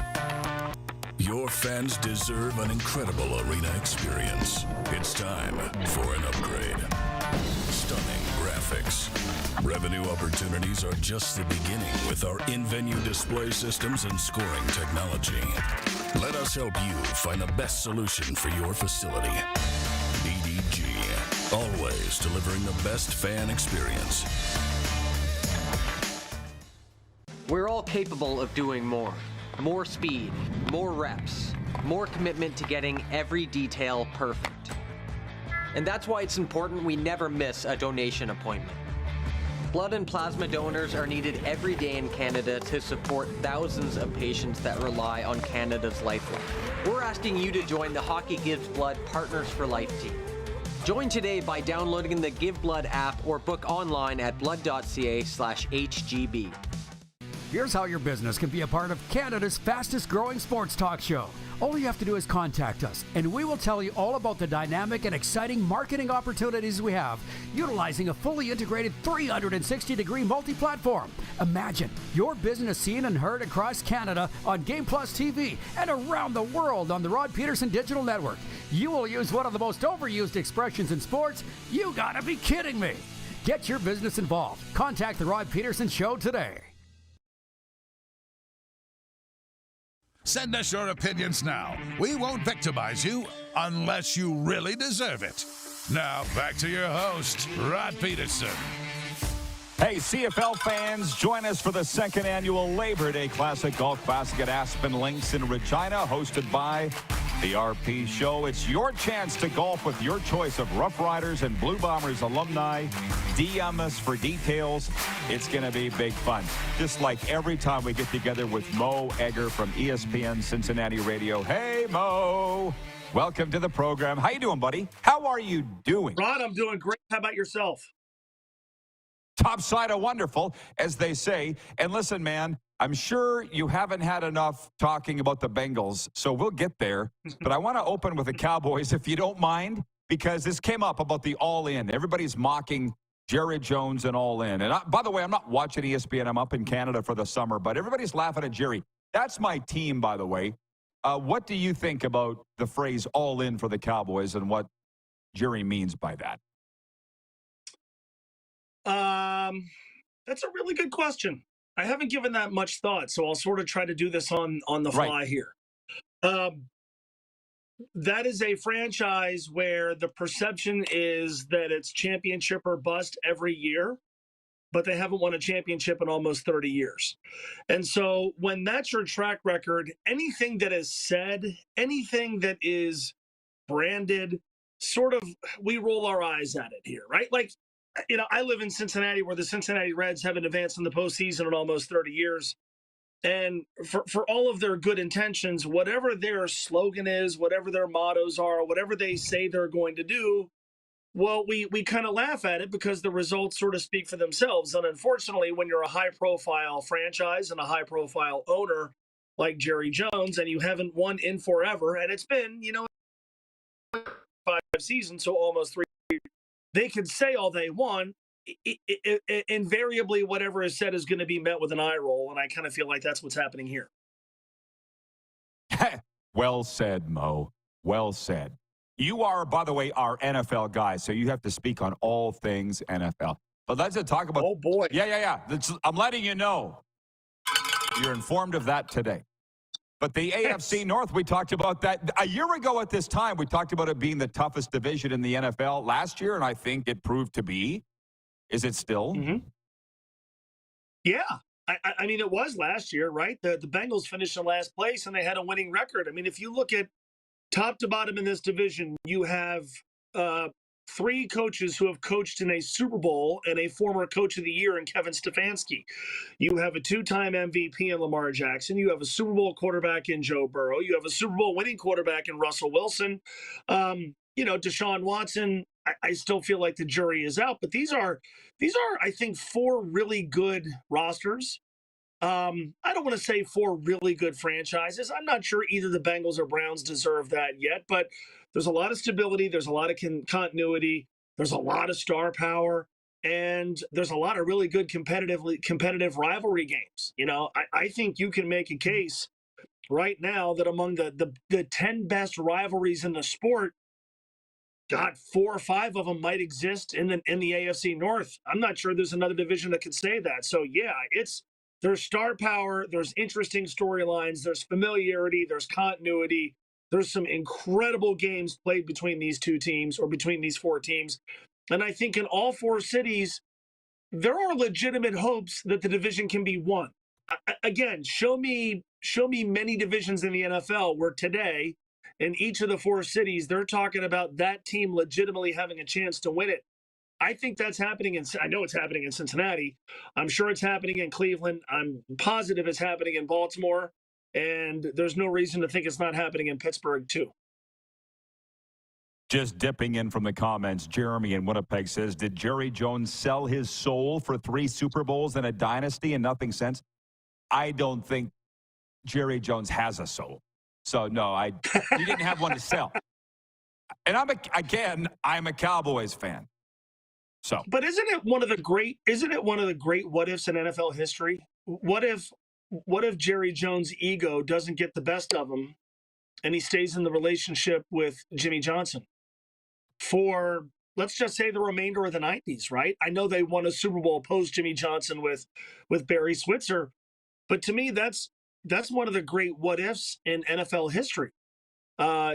Your fans deserve an incredible arena experience. It's time for an upgrade. Stunning graphics. Revenue opportunities are just the beginning with our in-venue display systems and scoring technology. Let us help you find the best solution for your facility. DDG, always delivering the best fan experience. We're all capable of doing more. More speed, more reps, more commitment to getting every detail perfect. And that's why it's important we never miss a donation appointment. Blood and plasma donors are needed every day in Canada to support thousands of patients that rely on Canada's lifeline. We're asking you to join the Hockey Gives Blood Partners for Life team. Join today by downloading the Give Blood app or book online at blood.ca/HGB. Here's how your business can be a part of Canada's fastest growing sports talk show. All you have to do is contact us, and we will tell you all about the dynamic and exciting marketing opportunities we have, utilizing a fully integrated 360-degree multi-platform. Imagine your business seen and heard across Canada on Game Plus TV and around the world on the Rod Pedersen Digital Network. You will use one of the most overused expressions in sports. You gotta be kidding me. Get your business involved. Contact the Rod Pedersen Show today. Send us your opinions now. We won't victimize you unless you really deserve it. Now, back to your host, Rod Pedersen. Hey, CFL fans, join us for the second annual Labor Day Classic Golf Classic at Aspen Links in Regina, hosted by the RP Show. It's your chance to golf with your choice of Roughriders and Blue Bombers alumni. DM us for details. It's going to be big fun. Just like every time we get together with Mo Egger from ESPN Cincinnati Radio. Hey, Mo. Welcome to the program. How you doing, buddy? How are you doing? Rod, I'm doing great. How about yourself? Top side of wonderful, as they say. And listen, man, I'm sure you haven't had enough talking about the Bengals, so we'll get there. But I want to open with the Cowboys, if you don't mind, because this came up about the all-in. Everybody's mocking Jerry Jones and all-in. And by the way, I'm not watching ESPN. I'm up in Canada for the summer, but everybody's laughing at Jerry. That's my team, by the way. What do you think about the phrase all-in for the Cowboys and what Jerry means by that? That's a really good question. I haven't given that much thought, so I'll sort of try to do this on the fly here. That is a franchise where the perception is that it's championship or bust every year, but they haven't won a championship in almost 30 years. And so when that's your track record, anything that is said, anything that is branded, sort of, we roll our eyes at it here, right? Like, you know, I live in Cincinnati, where the Cincinnati Reds haven't advanced in the postseason in almost 30 years. And for all of their good intentions, whatever their slogan is, whatever their mottos are, whatever they say they're going to do, well, we kind of laugh at it because the results sort of speak for themselves. And unfortunately, when you're a high-profile franchise and a high-profile owner like Jerry Jones, and you haven't won in forever, and it's been, 5 seasons, so almost 3 years, they can say all they want. Invariably, whatever is said is going to be met with an eye roll, and I kind of feel like that's what's happening here. Well said, Mo. Well said. You are, by the way, our NFL guy, so you have to speak on all things NFL. But let's talk about... Oh, boy. Yeah. I'm letting you know. You're informed of that today. But the AFC North, we talked about that. A year ago at this time, we talked about it being the toughest division in the NFL last year, and I think it proved to be. Is it still? Mm-hmm. Yeah. I mean, it was last year, right? The Bengals finished in last place, and they had a winning record. I mean, if you look at top to bottom in this division, you have 3 coaches who have coached in a Super Bowl and a former coach of the year in Kevin Stefanski. You have a 2-time MVP in Lamar Jackson. You have a Super Bowl quarterback in Joe Burrow. You have a Super Bowl winning quarterback in Russell Wilson. Deshaun Watson, I still feel like the jury is out, but these are, I think, 4 really good rosters. I don't want to say 4 really good franchises. I'm not sure either the Bengals or Browns deserve that yet, but there's a lot of stability. There's a lot of continuity. There's a lot of star power, and there's a lot of really good competitive rivalry games. I think you can make a case right now that among the 10 best rivalries in the sport, God, 4 or 5 of them might exist in the AFC North. I'm not sure there's another division that can say that. So yeah, there's star power, there's interesting storylines, there's familiarity, there's continuity. There's some incredible games played between these 2 teams, or between these 4 teams. And I think in all 4 cities, there are legitimate hopes that the division can be won. Again, show me many divisions in the NFL where today, in each of the 4 cities, they're talking about that team legitimately having a chance to win it. I think that's happening I know it's happening in Cincinnati. I'm sure it's happening in Cleveland. I'm positive it's happening in Baltimore. And there's no reason to think it's not happening in Pittsburgh, too. Just dipping in from the comments, Jeremy in Winnipeg says, did Jerry Jones sell his soul for 3 Super Bowls and a dynasty and nothing since? I don't think Jerry Jones has a soul. So, no, you didn't have one to sell. And I'm a Cowboys fan. So, but isn't it one of the great what ifs in NFL history? What if Jerry Jones' ego doesn't get the best of him and he stays in the relationship with Jimmy Johnson for, let's just say, the remainder of the 90s, right? I know they won a Super Bowl post Jimmy Johnson with Barry Switzer, but to me, that's one of the great what ifs in NFL history.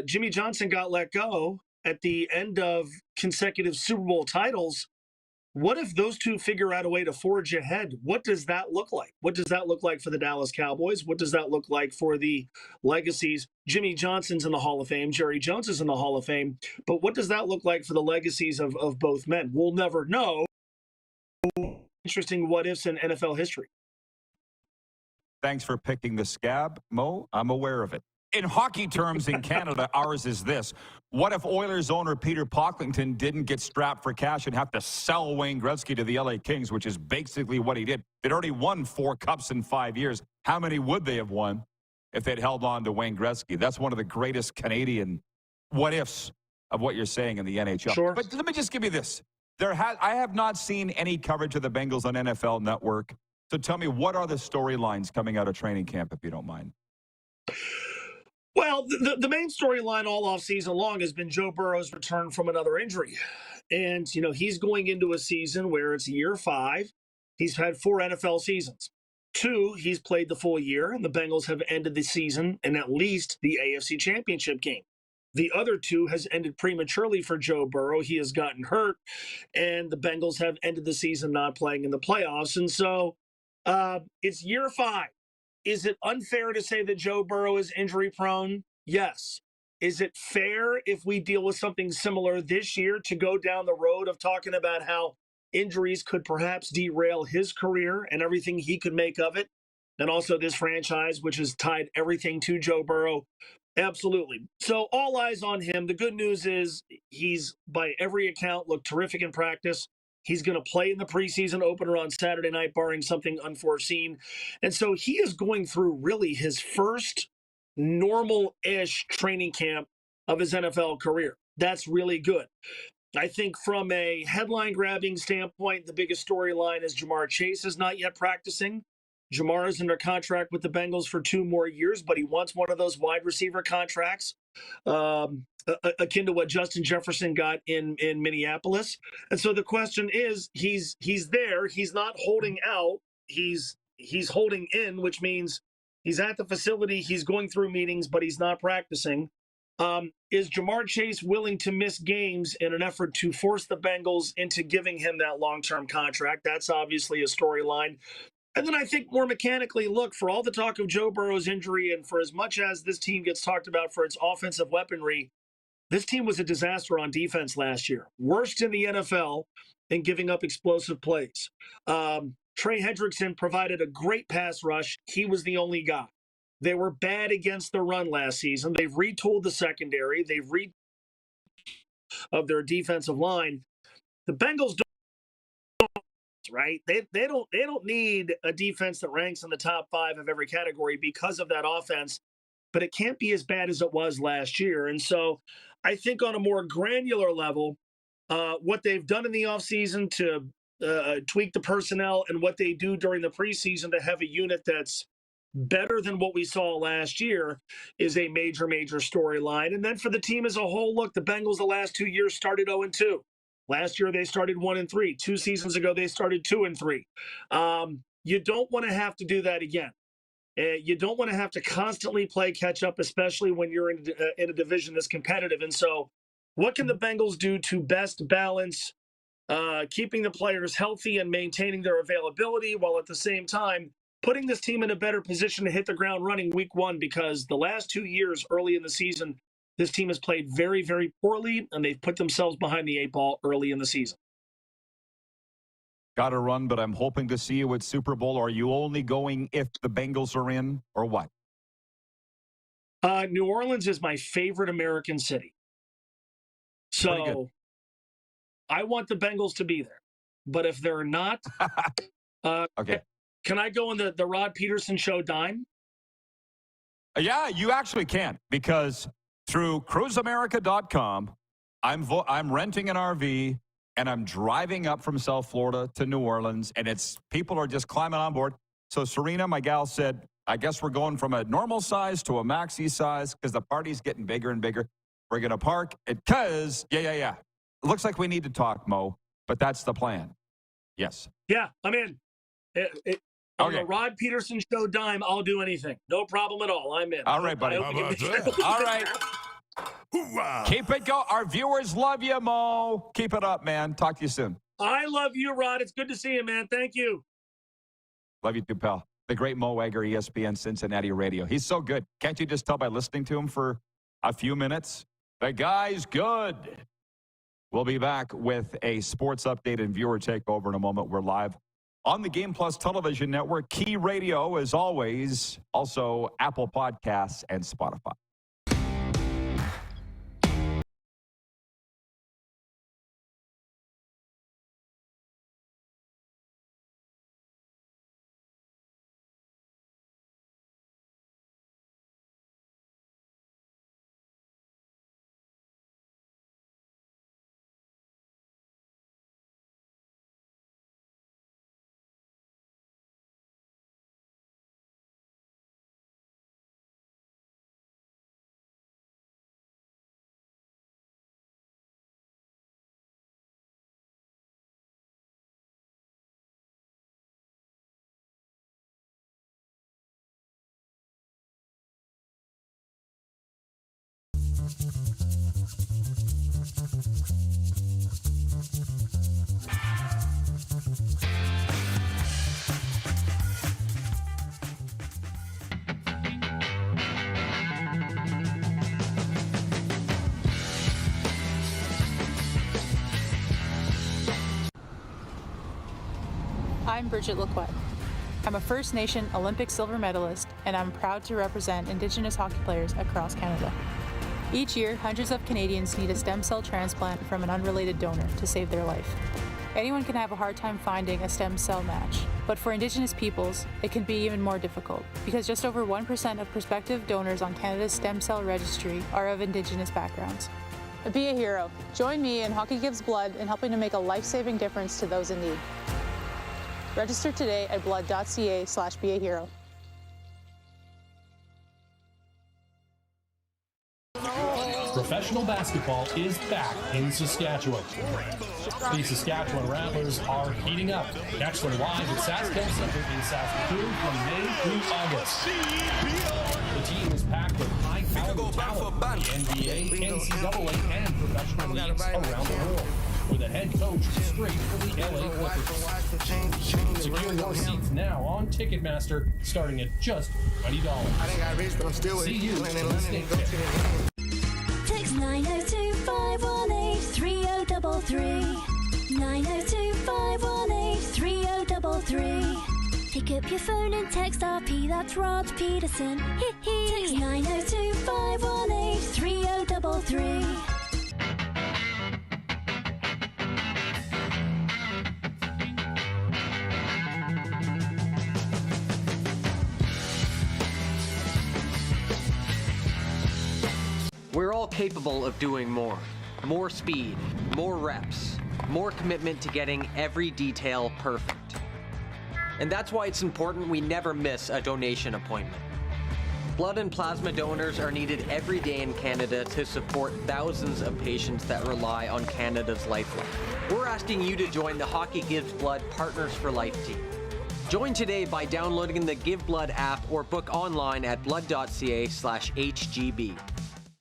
Jimmy Johnson got let go at the end of consecutive Super Bowl titles. What if those two figure out a way to forge ahead? What does that look like? What does that look like for the Dallas Cowboys? What does that look like for the legacies? Jimmy Johnson's in the Hall of Fame. Jerry Jones is in the Hall of Fame. But what does that look like for the legacies of both men? We'll never know. Interesting what ifs in NFL history. Thanks for picking the scab, Mo. I'm aware of it. In hockey terms in Canada, ours is this. What if Oilers owner Peter Pocklington didn't get strapped for cash and have to sell Wayne Gretzky to the LA Kings, which is basically what he did? They'd already won 4 cups in 5 years. How many would they have won if they'd held on to Wayne Gretzky? That's one of the greatest Canadian what-ifs of what you're saying in the NHL. Sure. But let me just give you this. I have not seen any coverage of the Bengals on NFL Network. So tell me, what are the storylines coming out of training camp, if you don't mind? Well, the main storyline all offseason long has been Joe Burrow's return from another injury. And, he's going into a season where it's year 5. He's had 4 NFL seasons. 2, he's played the full year, and the Bengals have ended the season in at least the AFC Championship game. The other 2 has ended prematurely for Joe Burrow. He has gotten hurt, and the Bengals have ended the season not playing in the playoffs. And so it's year 5. Is it unfair to say that Joe Burrow is injury prone? Yes. Is it fair if we deal with something similar this year to go down the road of talking about how injuries could perhaps derail his career and everything he could make of it? And also this franchise, which has tied everything to Joe Burrow? Absolutely. So all eyes on him. The good news is he's, by every account, looked terrific in practice. He's going to play in the preseason opener on Saturday night, barring something unforeseen. And so he is going through really his first normal-ish training camp of his NFL career. That's really good. I think from a headline-grabbing standpoint, the biggest storyline is Jamar Chase is not yet practicing. Jamar is under contract with the Bengals for 2 more years, but he wants one of those wide receiver contracts. Akin to what Justin Jefferson got in Minneapolis. And so the question is, he's there. He's not holding out. He's holding in, which means he's at the facility. He's going through meetings, but he's not practicing. Is Jamar Chase willing to miss games in an effort to force the Bengals into giving him that long-term contract? That's obviously a storyline. And then I think more mechanically, look, for all the talk of Joe Burrow's injury and for as much as this team gets talked about for its offensive weaponry, this team was a disaster on defense last year. Worst in the NFL in giving up explosive plays. Trey Hendrickson provided a great pass rush. He was the only guy. They were bad against the run last season. They've retooled the secondary. They've of their defensive line. The Bengals don't, right? They don't need a defense that ranks in the top 5 of every category because of that offense, but it can't be as bad as it was last year. And so I think on a more granular level, what they've done in the offseason to tweak the personnel and what they do during the preseason to have a unit that's better than what we saw last year is a major, major storyline. And then for the team as a whole, look, the Bengals the last 2 years started 0-2. Last year they started 1-3. 2 seasons ago they started 2-3. You don't want to have to do that again. You don't want to have to constantly play catch up, especially when you're in a division that's competitive. And so what can the Bengals do to best balance keeping the players healthy and maintaining their availability while at the same time putting this team in a better position to hit the ground running week 1? Because the last 2 years early in the season, this team has played very, very poorly, and they've put themselves behind the 8 ball early in the season. Got to run, but I'm hoping to see you at Super Bowl. Are you only going if the Bengals are in, or what? New Orleans is my favorite American city. So I want the Bengals to be there. But if they're not, okay. Can I go in the Rod Pedersen Show dime? Yeah, you actually can, because through cruiseamerica.com, I'm renting an RV and I'm driving up from South Florida to New Orleans, and people are just climbing on board. So Serena, my gal, said, I guess we're going from a normal size to a maxi size because the party's getting bigger and bigger. We're going to park because, yeah. It looks like we need to talk, Mo, but that's the plan. Yes. Yeah, I'm in. On the Rod Pedersen Show dime, I'll do anything. No problem at all. I'm in. All right, buddy. All right. Keep it going. Our viewers love you, Mo. Keep it up, man. Talk to you soon. I love you, Rod. It's good to see you, man. Thank you. Love you too, pal. The great Mo Egger, ESPN Cincinnati Radio. He's so good. Can't you just tell by listening to him for a few minutes? The guy's good. We'll be back with a sports update and viewer takeover in a moment. We're live on the Game Plus Television Network, Key Radio, as always, also Apple Podcasts and Spotify. I'm Bridget Lacquette. I'm a First Nation Olympic silver medalist, and I'm proud to represent Indigenous hockey players across Canada. Each year, hundreds of Canadians need a stem cell transplant from an unrelated donor to save their life. Anyone can have a hard time finding a stem cell match, but for Indigenous peoples, it can be even more difficult because just over 1% of prospective donors on Canada's stem cell registry are of Indigenous backgrounds. Be a hero. Join me in Hockey Gives Blood in helping to make a life-saving difference to those in need. Register today at blood.ca/beahero. Professional basketball is back in Saskatchewan. The Saskatchewan Rattlers are heating up. Catch them live at SaskTel Center in Saskatoon from May through August. The team is packed with high-caliber talent from the NBA, NCAA, and professional leagues around the world, with a head coach straight from the LA Clippers. Secure your seats now on Ticketmaster, starting at just $20. See you in the state. Text 902-518-3033. 902-518-3033. Pick up your phone and text RP, that's Rod Pedersen. Text 902-518-3033. We're all capable of doing more. More speed, more reps, more commitment to getting every detail perfect. And that's why it's important we never miss a donation appointment. Blood and plasma donors are needed every day in Canada to support thousands of patients that rely on Canada's lifeline. We're asking you to join the Hockey Gives Blood Partners for Life team. Join today by downloading the Give Blood app or book online at blood.ca/HGB.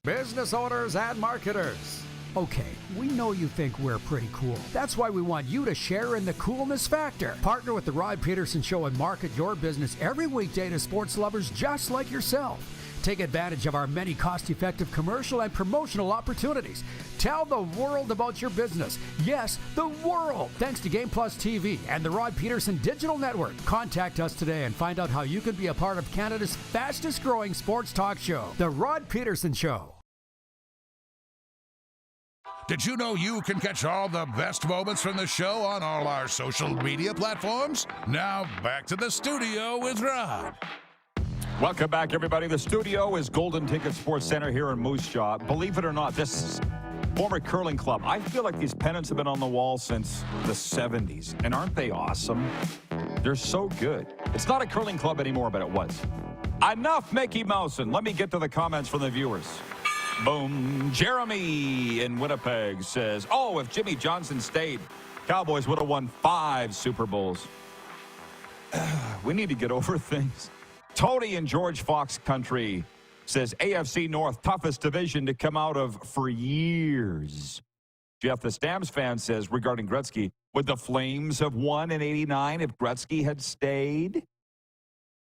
Business owners and marketers. Okay, we know you think we're pretty cool. That's why we want you to share in the coolness factor. Partner with the Rod Pedersen Show and market your business every weekday to sports lovers just like yourself. Take advantage of our many cost-effective commercial and promotional opportunities. Tell the world about your business. Yes, the world. Thanks to Game Plus TV and the Rod Pedersen Digital Network. Contact us today and find out how you can be a part of Canada's fastest-growing sports talk show, The Rod Pedersen Show. did you know you can catch all the best moments from the show on all our social media platforms? Now, back to the studio with Rod. Welcome back, everybody. The studio is Golden Ticket Sports Center here in Moose Jaw. Believe it or not, this is former curling club. I feel like these pennants have been on the wall since the 70s. And aren't they awesome? They're so good. It's not a curling club anymore, but it was. Enough Mickey Mousin. Let me get to the comments from the viewers. Boom. Jeremy in Winnipeg says, oh, if Jimmy Johnson stayed, Cowboys would have won 5 Super Bowls. We need to get over things. Tony in George Fox Country says, AFC North, toughest division to come out of for years. Jeff, the Stamps fan, says, regarding Gretzky, would the Flames have won in '89 if Gretzky had stayed?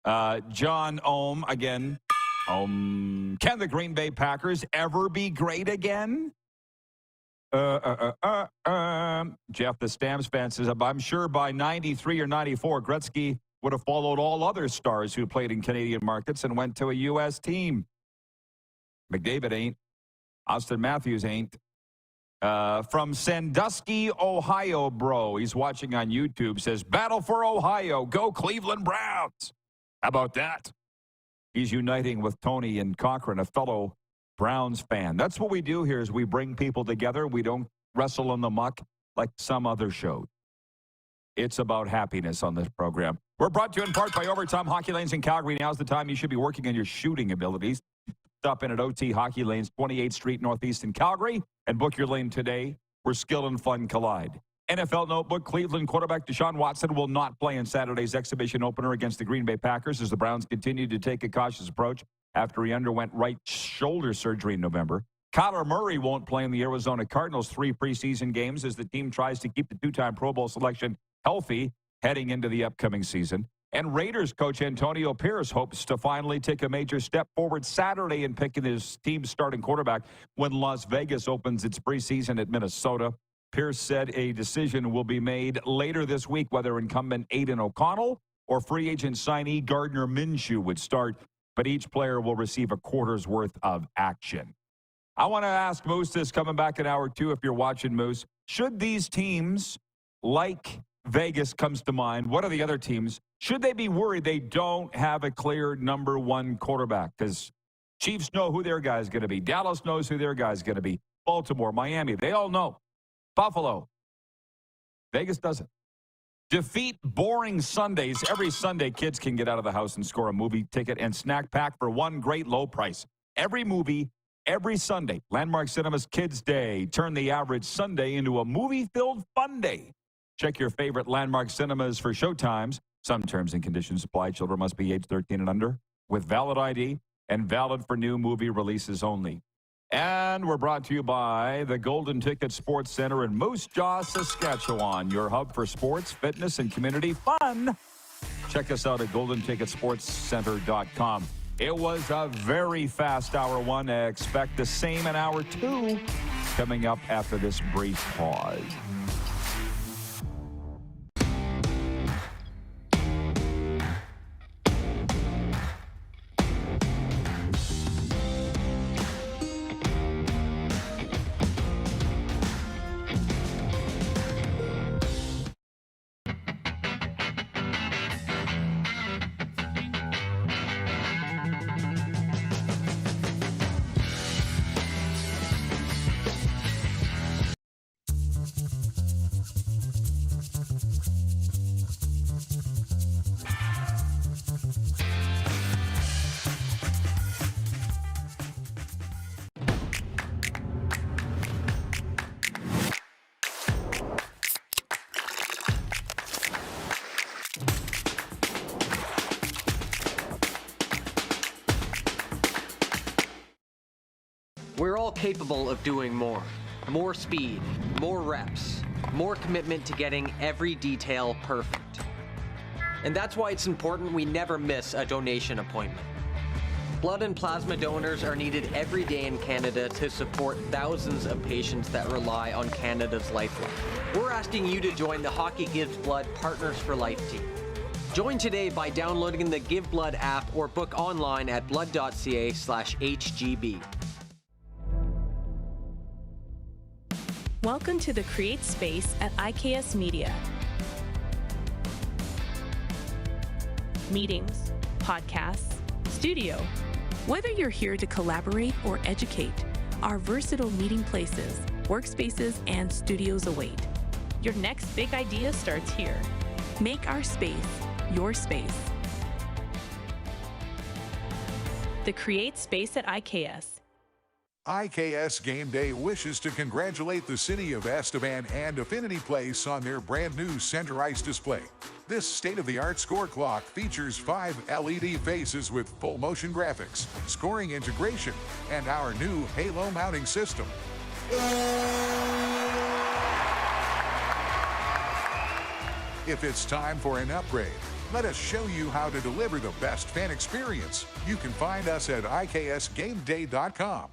John Ohm, again, can the Green Bay Packers ever be great again? Jeff, the Stamps fan, says, I'm sure by 93 or 94, Gretzky would have followed all other stars who played in Canadian markets and went to a U.S. team. McDavid ain't. Austin Matthews ain't. From Sandusky, Ohio, bro. He's watching on YouTube. Says, battle for Ohio. Go Cleveland Browns. How about that? He's uniting with Tony and Cochran, a fellow Browns fan. That's what we do here is we bring people together. We don't wrestle in the muck like some other shows. It's about happiness on this program. We're brought to you in part by Overtime Hockey Lanes in Calgary. Now's the time you should be working on your shooting abilities. Stop in at OT Hockey Lanes, 28th Street Northeast in Calgary, and book your lane today where skill and fun collide. NFL Notebook, Cleveland quarterback Deshaun Watson will not play in Saturday's exhibition opener against the Green Bay Packers as the Browns continue to take a cautious approach after he underwent right shoulder surgery in November. Kyler Murray won't play in the Arizona Cardinals' 3 preseason games as the team tries to keep the 2-time Pro Bowl selection healthy heading into the upcoming season. And Raiders coach Antonio Pierce hopes to finally take a major step forward Saturday in picking his team's starting quarterback when Las Vegas opens its preseason at Minnesota. Pierce said a decision will be made later this week whether incumbent Aiden O'Connell or free agent signee Gardner Minshew would start, but each player will receive a quarter's worth of action. I want to ask Moose this coming back in hour 2 if you're watching, Moose. Should these teams, like Vegas comes to mind, what are the other teams? Should they be worried they don't have a clear number 1 quarterback? Because Chiefs know who their guy's going to be. Dallas knows who their guy's going to be. Baltimore, Miami, they all know. Buffalo. Vegas doesn't. Defeat boring Sundays. Every Sunday, kids can get out of the house and score a movie ticket and snack pack for one great low price. Every movie, every Sunday. Landmark Cinema's Kids Day. Turn the average Sunday into a movie-filled fun day. Check your favorite Landmark Cinemas for showtimes. Some terms and conditions apply. Children must be age 13 and under with valid ID and valid for new movie releases only. And we're brought to you by the Golden Ticket Sports Center in Moose Jaw, Saskatchewan, your hub for sports, fitness, and community fun. Check us out at GoldenTicketSportsCenter.com. It was a very fast hour 1. Expect the same in hour 2 coming up after this brief pause. We're all capable of doing more. More speed, more reps, more commitment to getting every detail perfect. And that's why it's important we never miss a donation appointment. Blood and plasma donors are needed every day in Canada to support thousands of patients that rely on Canada's lifeline. We're asking you to join the Hockey Gives Blood Partners for Life team. Join today by downloading the Give Blood app or book online at blood.ca/HGB. Welcome to the Create Space at IKS Media. Meetings, podcasts, studio. Whether you're here to collaborate or educate, our versatile meeting places, workspaces, and studios await. Your next big idea starts here. Make our space your space. The Create Space at IKS. IKS Game Day wishes to congratulate the city of Estevan and Affinity Place on their brand new center ice display. This state-of-the-art score clock features 5 LED faces with full motion graphics, scoring integration, and our new Halo mounting system. If it's time for an upgrade, let us show you how to deliver the best fan experience. You can find us at IKSGameDay.com.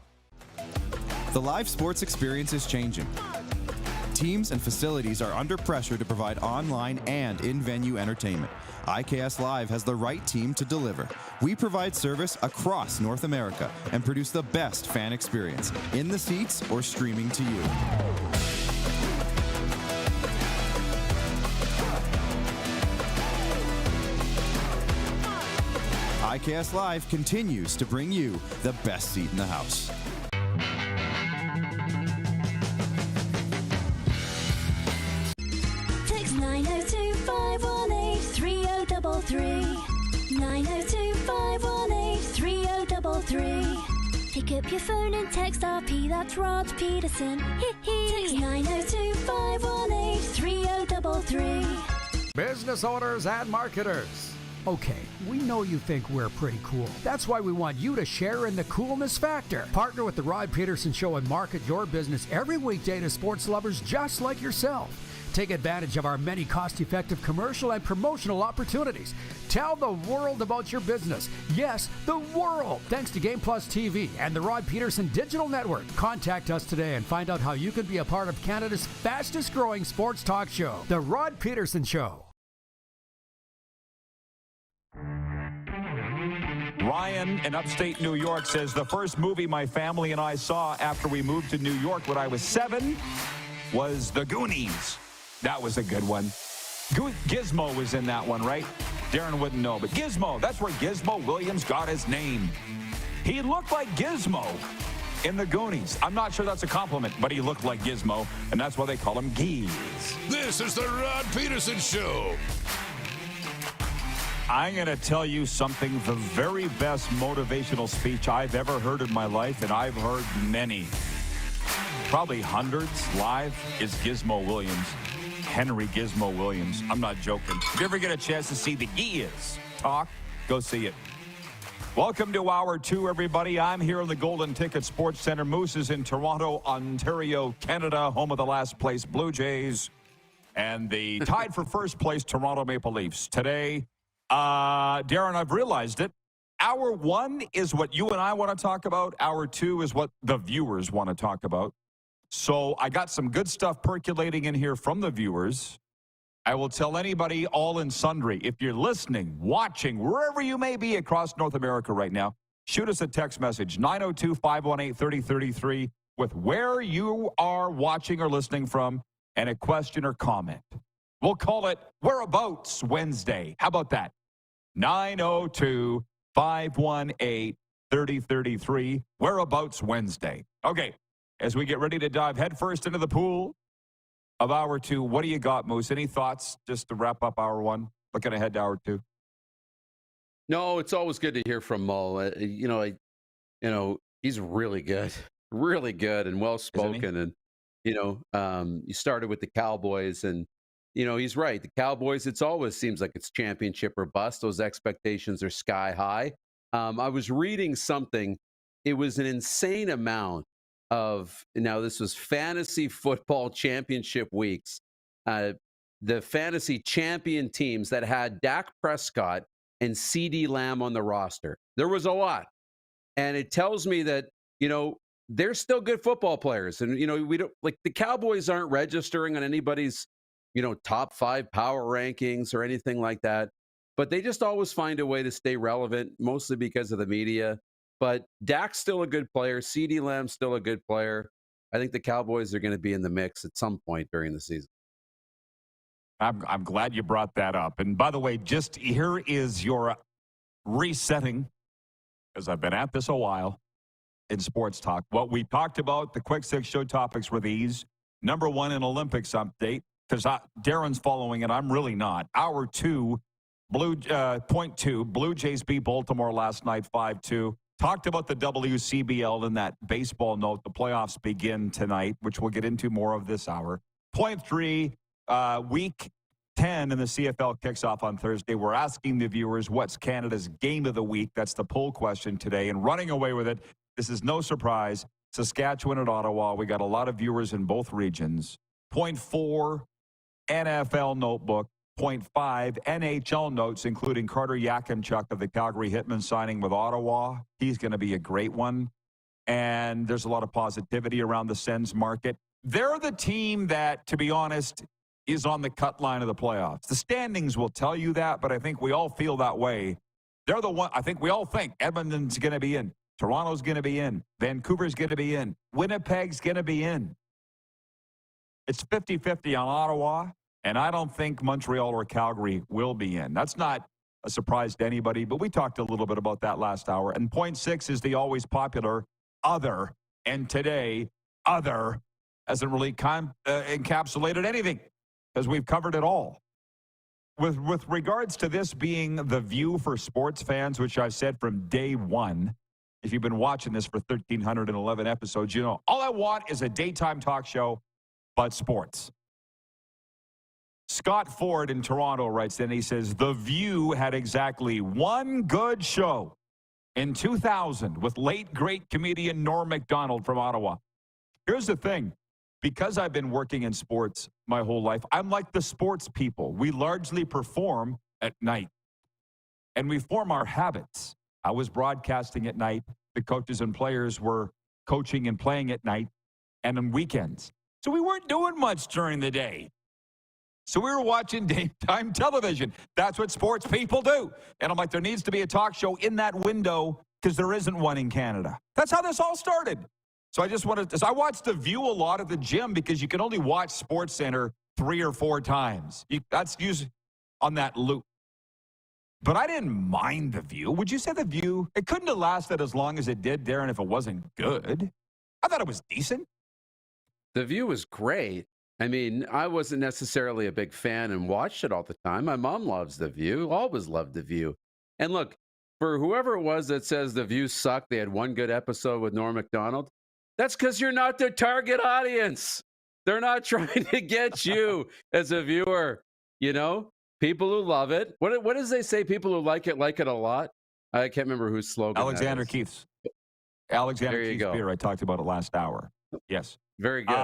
The live sports experience is changing. Teams and facilities are under pressure to provide online and in-venue entertainment. IKS Live has the right team to deliver. We provide service across North America and produce the best fan experience, in the seats or streaming to you. IKS Live continues to bring you the best seat in the house. Text 902-518-3033. 902-518-3033. Pick up your phone and text RP, that's Rod Pedersen. Text 902-518-3033. Business owners and marketers. Okay, we know you think we're pretty cool. That's why we want you to share in the coolness factor. Partner with the Rod Pedersen Show and market your business every weekday to sports lovers just like yourself. Take advantage of our many cost-effective commercial and promotional opportunities. Tell the world about your business. Yes, the world. Thanks to Game Plus TV and the Rod Pedersen Digital Network. Contact us today and find out how you can be a part of Canada's fastest-growing sports talk show, The Rod Pedersen Show. Ryan in upstate New York says the first movie my family and I saw after we moved to New York when I was 7 was The Goonies. That was a good one. Gizmo was in that one, right? Darren wouldn't know, but Gizmo, that's where Gizmo Williams got his name. He looked like Gizmo in The Goonies. I'm not sure that's a compliment, but he looked like Gizmo, and that's why they call him Geez. This is the Rod Pedersen Show. I'm going to tell you something, the very best motivational speech I've ever heard in my life, and I've heard many, probably hundreds live, is Gizmo Williams. Henry Gizmo Williams. I'm not joking. If you ever get a chance to see the Gears talk, go see it. Welcome to Hour 2, everybody. I'm here in the Golden Ticket Sports Center. Moose is in Toronto, Ontario, Canada, home of the last place Blue Jays, and the tied for first place Toronto Maple Leafs. Today, Darren, I've realized it. Hour 1 is what you and I want to talk about. Hour 2 is what the viewers want to talk about. So I got some good stuff percolating in here from the viewers. I will tell anybody, all and sundry, if you're listening, watching, wherever you may be across North America right now, shoot us a text message, 902-518-3033, with where you are watching or listening from and a question or comment. We'll call it Whereabouts Wednesday. How about that? 902-518-3033, Whereabouts Wednesday. Okay, as we get ready to dive headfirst into the pool of Hour 2, what do you got, Moose? Any thoughts just to wrap up Hour 1? Looking ahead to Hour 2. No, it's always good to hear from Mo. He's really good and well-spoken. And, you started with the Cowboys and, he's right. The Cowboys, it's always seems like it's championship or bust. Those expectations are sky high. I was reading something. It was an insane amount of, now this was fantasy football championship weeks. The fantasy champion teams that had Dak Prescott and CD Lamb on the roster. There was a lot. And it tells me that, they're still good football players. And, we don't, like, the Cowboys aren't registering on anybody's, top 5 power rankings or anything like that. But they just always find a way to stay relevant, mostly because of the media. But Dak's still a good player. CD Lamb's still a good player. I think the Cowboys are going to be in the mix at some point during the season. I'm glad you brought that up. And by the way, just here is your resetting, because I've been at this a while in sports talk. What we talked about, the quick six show topics were these. Number one, an Olympics update, because Darren's following it. I'm really not. Hour two, point two, Blue Jays beat Baltimore last night 5-2. Talked about the WCBL in that baseball note. The playoffs begin tonight, which we'll get into more of this hour. Point three, week 10 in the CFL kicks off on Thursday. We're asking the viewers, what's Canada's game of the week? That's the poll question today. And running away with it, this is no surprise, Saskatchewan at Ottawa. We got a lot of viewers in both regions. Point four, NFL notebook. Point five, NHL notes, including Carter Yakimchuk of the Calgary Hitmen signing with Ottawa. He's going to be a great one. And there's a lot of positivity around the Sens market. They're the team that, to be honest, is on the cut line of the playoffs. The standings will tell you that, but I think we all feel that way. They're the one. I think we all think Edmonton's going to be in. Toronto's going to be in. Vancouver's going to be in. Winnipeg's going to be in. It's 50-50 on Ottawa, and I don't think Montreal or Calgary will be in. That's not a surprise to anybody, but we talked a little bit about that last hour. And point six is the always popular other, and today, other hasn't really encapsulated anything, because we've covered it all. With regards to this being the view for sports fans, which I've said from day one, if you've been watching this for 1,311 episodes, you know, all I want is a daytime talk show about sports. Scott Ford in Toronto writes in, he says, The View had exactly one good show in 2000 with late, great comedian Norm Macdonald from Ottawa. Here's the thing. Because I've been working in sports my whole life, I'm like the sports people. We largely perform at night, and we form our habits. I was broadcasting at night. The coaches and players were coaching and playing at night and on weekends. So we weren't doing much during the day. So we were watching daytime television. That's what sports people do. And I'm like, there needs to be a talk show in that window because there isn't one in Canada. That's how this all started. So I watched The View a lot at the gym because you can only watch SportsCenter 3 or 4 times. That's usually on that loop. But I didn't mind The View. Would you say The View? It couldn't have lasted as long as it did, Darren, if it wasn't good. I thought it was decent. The View was great. I mean, I wasn't necessarily a big fan and watched it all the time. My mom loves The View, always loved The View. And look, for whoever it was that says The View sucked, they had one good episode with Norm Macdonald, that's because you're not their target audience. They're not trying to get you as a viewer. You know, people who love it. What does they say? People who like it a lot. I can't remember whose slogan. Alexander Keith's. Alexander Keith's beer. I talked about it last hour. Yes. Very good.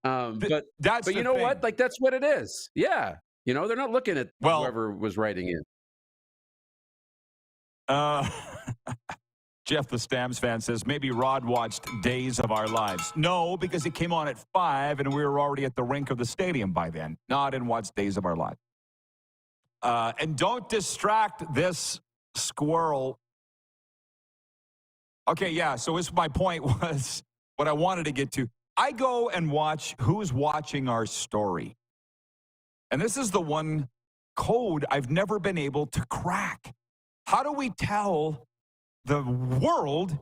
But you know what? Like, that's what it is. Yeah. You know, they're not looking at whoever was writing in. Jeff, the Stamps fan, says, maybe Rod watched Days of Our Lives. No, because it came on at 5, and we were already at the rink of the stadium by then. No, I didn't watch Days of Our Lives. And don't distract this squirrel. Okay, yeah, so my point was what I wanted to get to. I go and watch who's watching our story. And this is the one code I've never been able to crack. How do we tell the world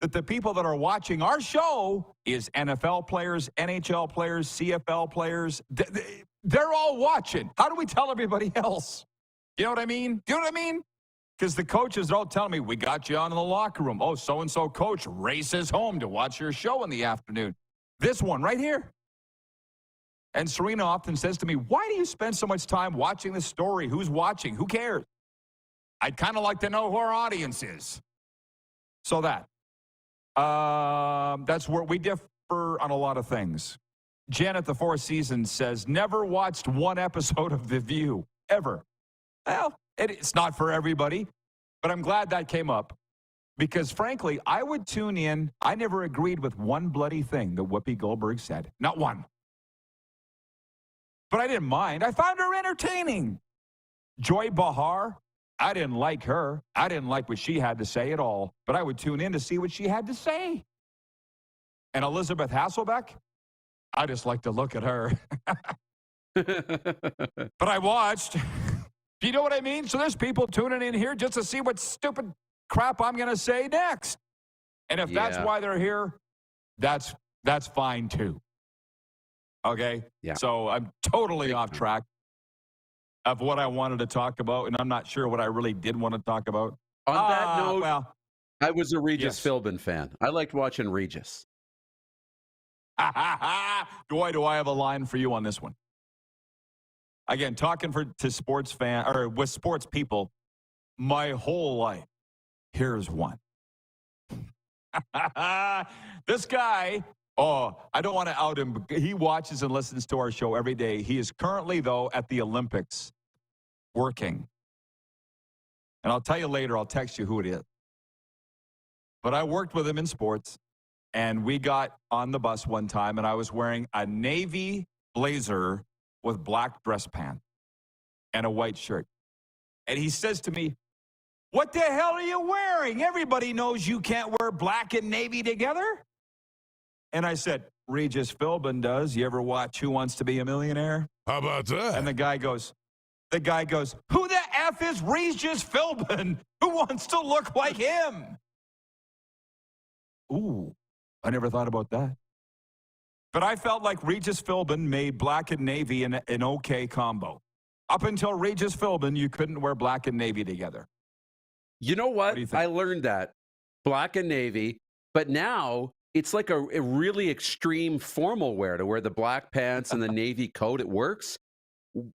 that the people that are watching our show is NFL players, NHL players, CFL players? They're all watching. How do we tell everybody else? You know what I mean? Do you know what I mean? Because the coaches are all telling me, we got you on in the locker room. Oh, so-and-so coach races home to watch your show in the afternoon. This one right here. And Serena often says to me, why do you spend so much time watching this story? Who's watching? Who cares? I'd kind of like to know who our audience is. So that's where we differ on a lot of things. Janet, the Four Seasons, says, never watched one episode of The View, ever. Well, it's not for everybody, but I'm glad that came up. Because, frankly, I would tune in. I never agreed with one bloody thing that Whoopi Goldberg said. Not one. But I didn't mind. I found her entertaining. Joy Behar, I didn't like her. I didn't like what she had to say at all. But I would tune in to see what she had to say. And Elizabeth Hasselbeck, I just like to look at her. But I watched. Do you know what I mean? So there's people tuning in here just to see what stupid crap I'm going to say next. And if that's why they're here, that's fine too. Okay? Yeah. So I'm totally off track of what I wanted to talk about, and I'm not sure what I really did want to talk about. On that note, well, I was a Regis Philbin fan. I liked watching Regis. Boy, do I have a line for you on this one. Again, talking to sports fan or with sports people my whole life. Here's one. This guy, I don't want to out him. He watches and listens to our show every day. He is currently, though, at the Olympics working. And I'll tell you later, I'll text you who it is. But I worked with him in sports, and we got on the bus one time, and I was wearing a navy blazer with black dress pants and a white shirt. And he says to me, "What the hell are you wearing? Everybody knows you can't wear black and navy together." And I said, "Regis Philbin does. You ever watch Who Wants to Be a Millionaire?" How about that? And the guy goes, "Who the F is Regis Philbin? Who wants to look like him?" Ooh, I never thought about that. But I felt like Regis Philbin made black and navy an okay combo. Up until Regis Philbin, you couldn't wear black and navy together. You know what? Do you think? I learned that. Black and navy. But now it's like a really extreme formal wear to wear the black pants and the navy coat. It works.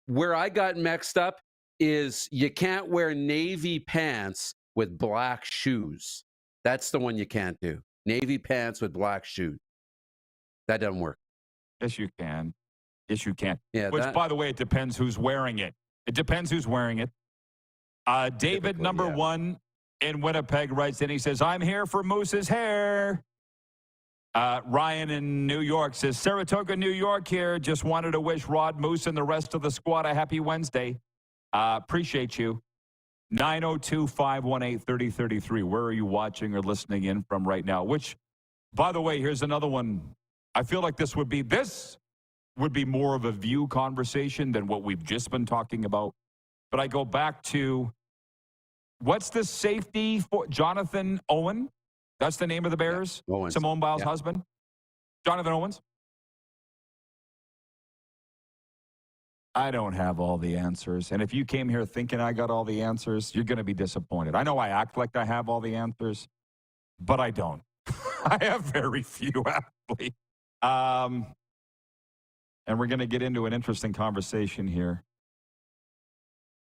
Where I got mixed up is you can't wear navy pants with black shoes. That's the one you can't do. Navy pants with black shoes. That doesn't work. Yes, you can. Yes, you can. Yeah, Which, by the way, it depends who's wearing it. It depends who's wearing it. David, number one in Winnipeg, writes in. He says, "I'm here for Moose's hair." Ryan in New York says, "Saratoga, New York here. Just wanted to wish Rod, Moose, and the rest of the squad a happy Wednesday. Appreciate you." 902-518-3033. Where are you watching or listening in from right now? Which, by the way, here's another one. I feel like this would be more of a view conversation than what we've just been talking about. But I go back to, what's the safety for Jonathan Owen? That's the name of the Bears? Yeah, Simone Biles' husband? Jonathan Owens? I don't have all the answers. And if you came here thinking I got all the answers, you're going to be disappointed. I know I act like I have all the answers, but I don't. I have very few, actually. And we're going to get into an interesting conversation here.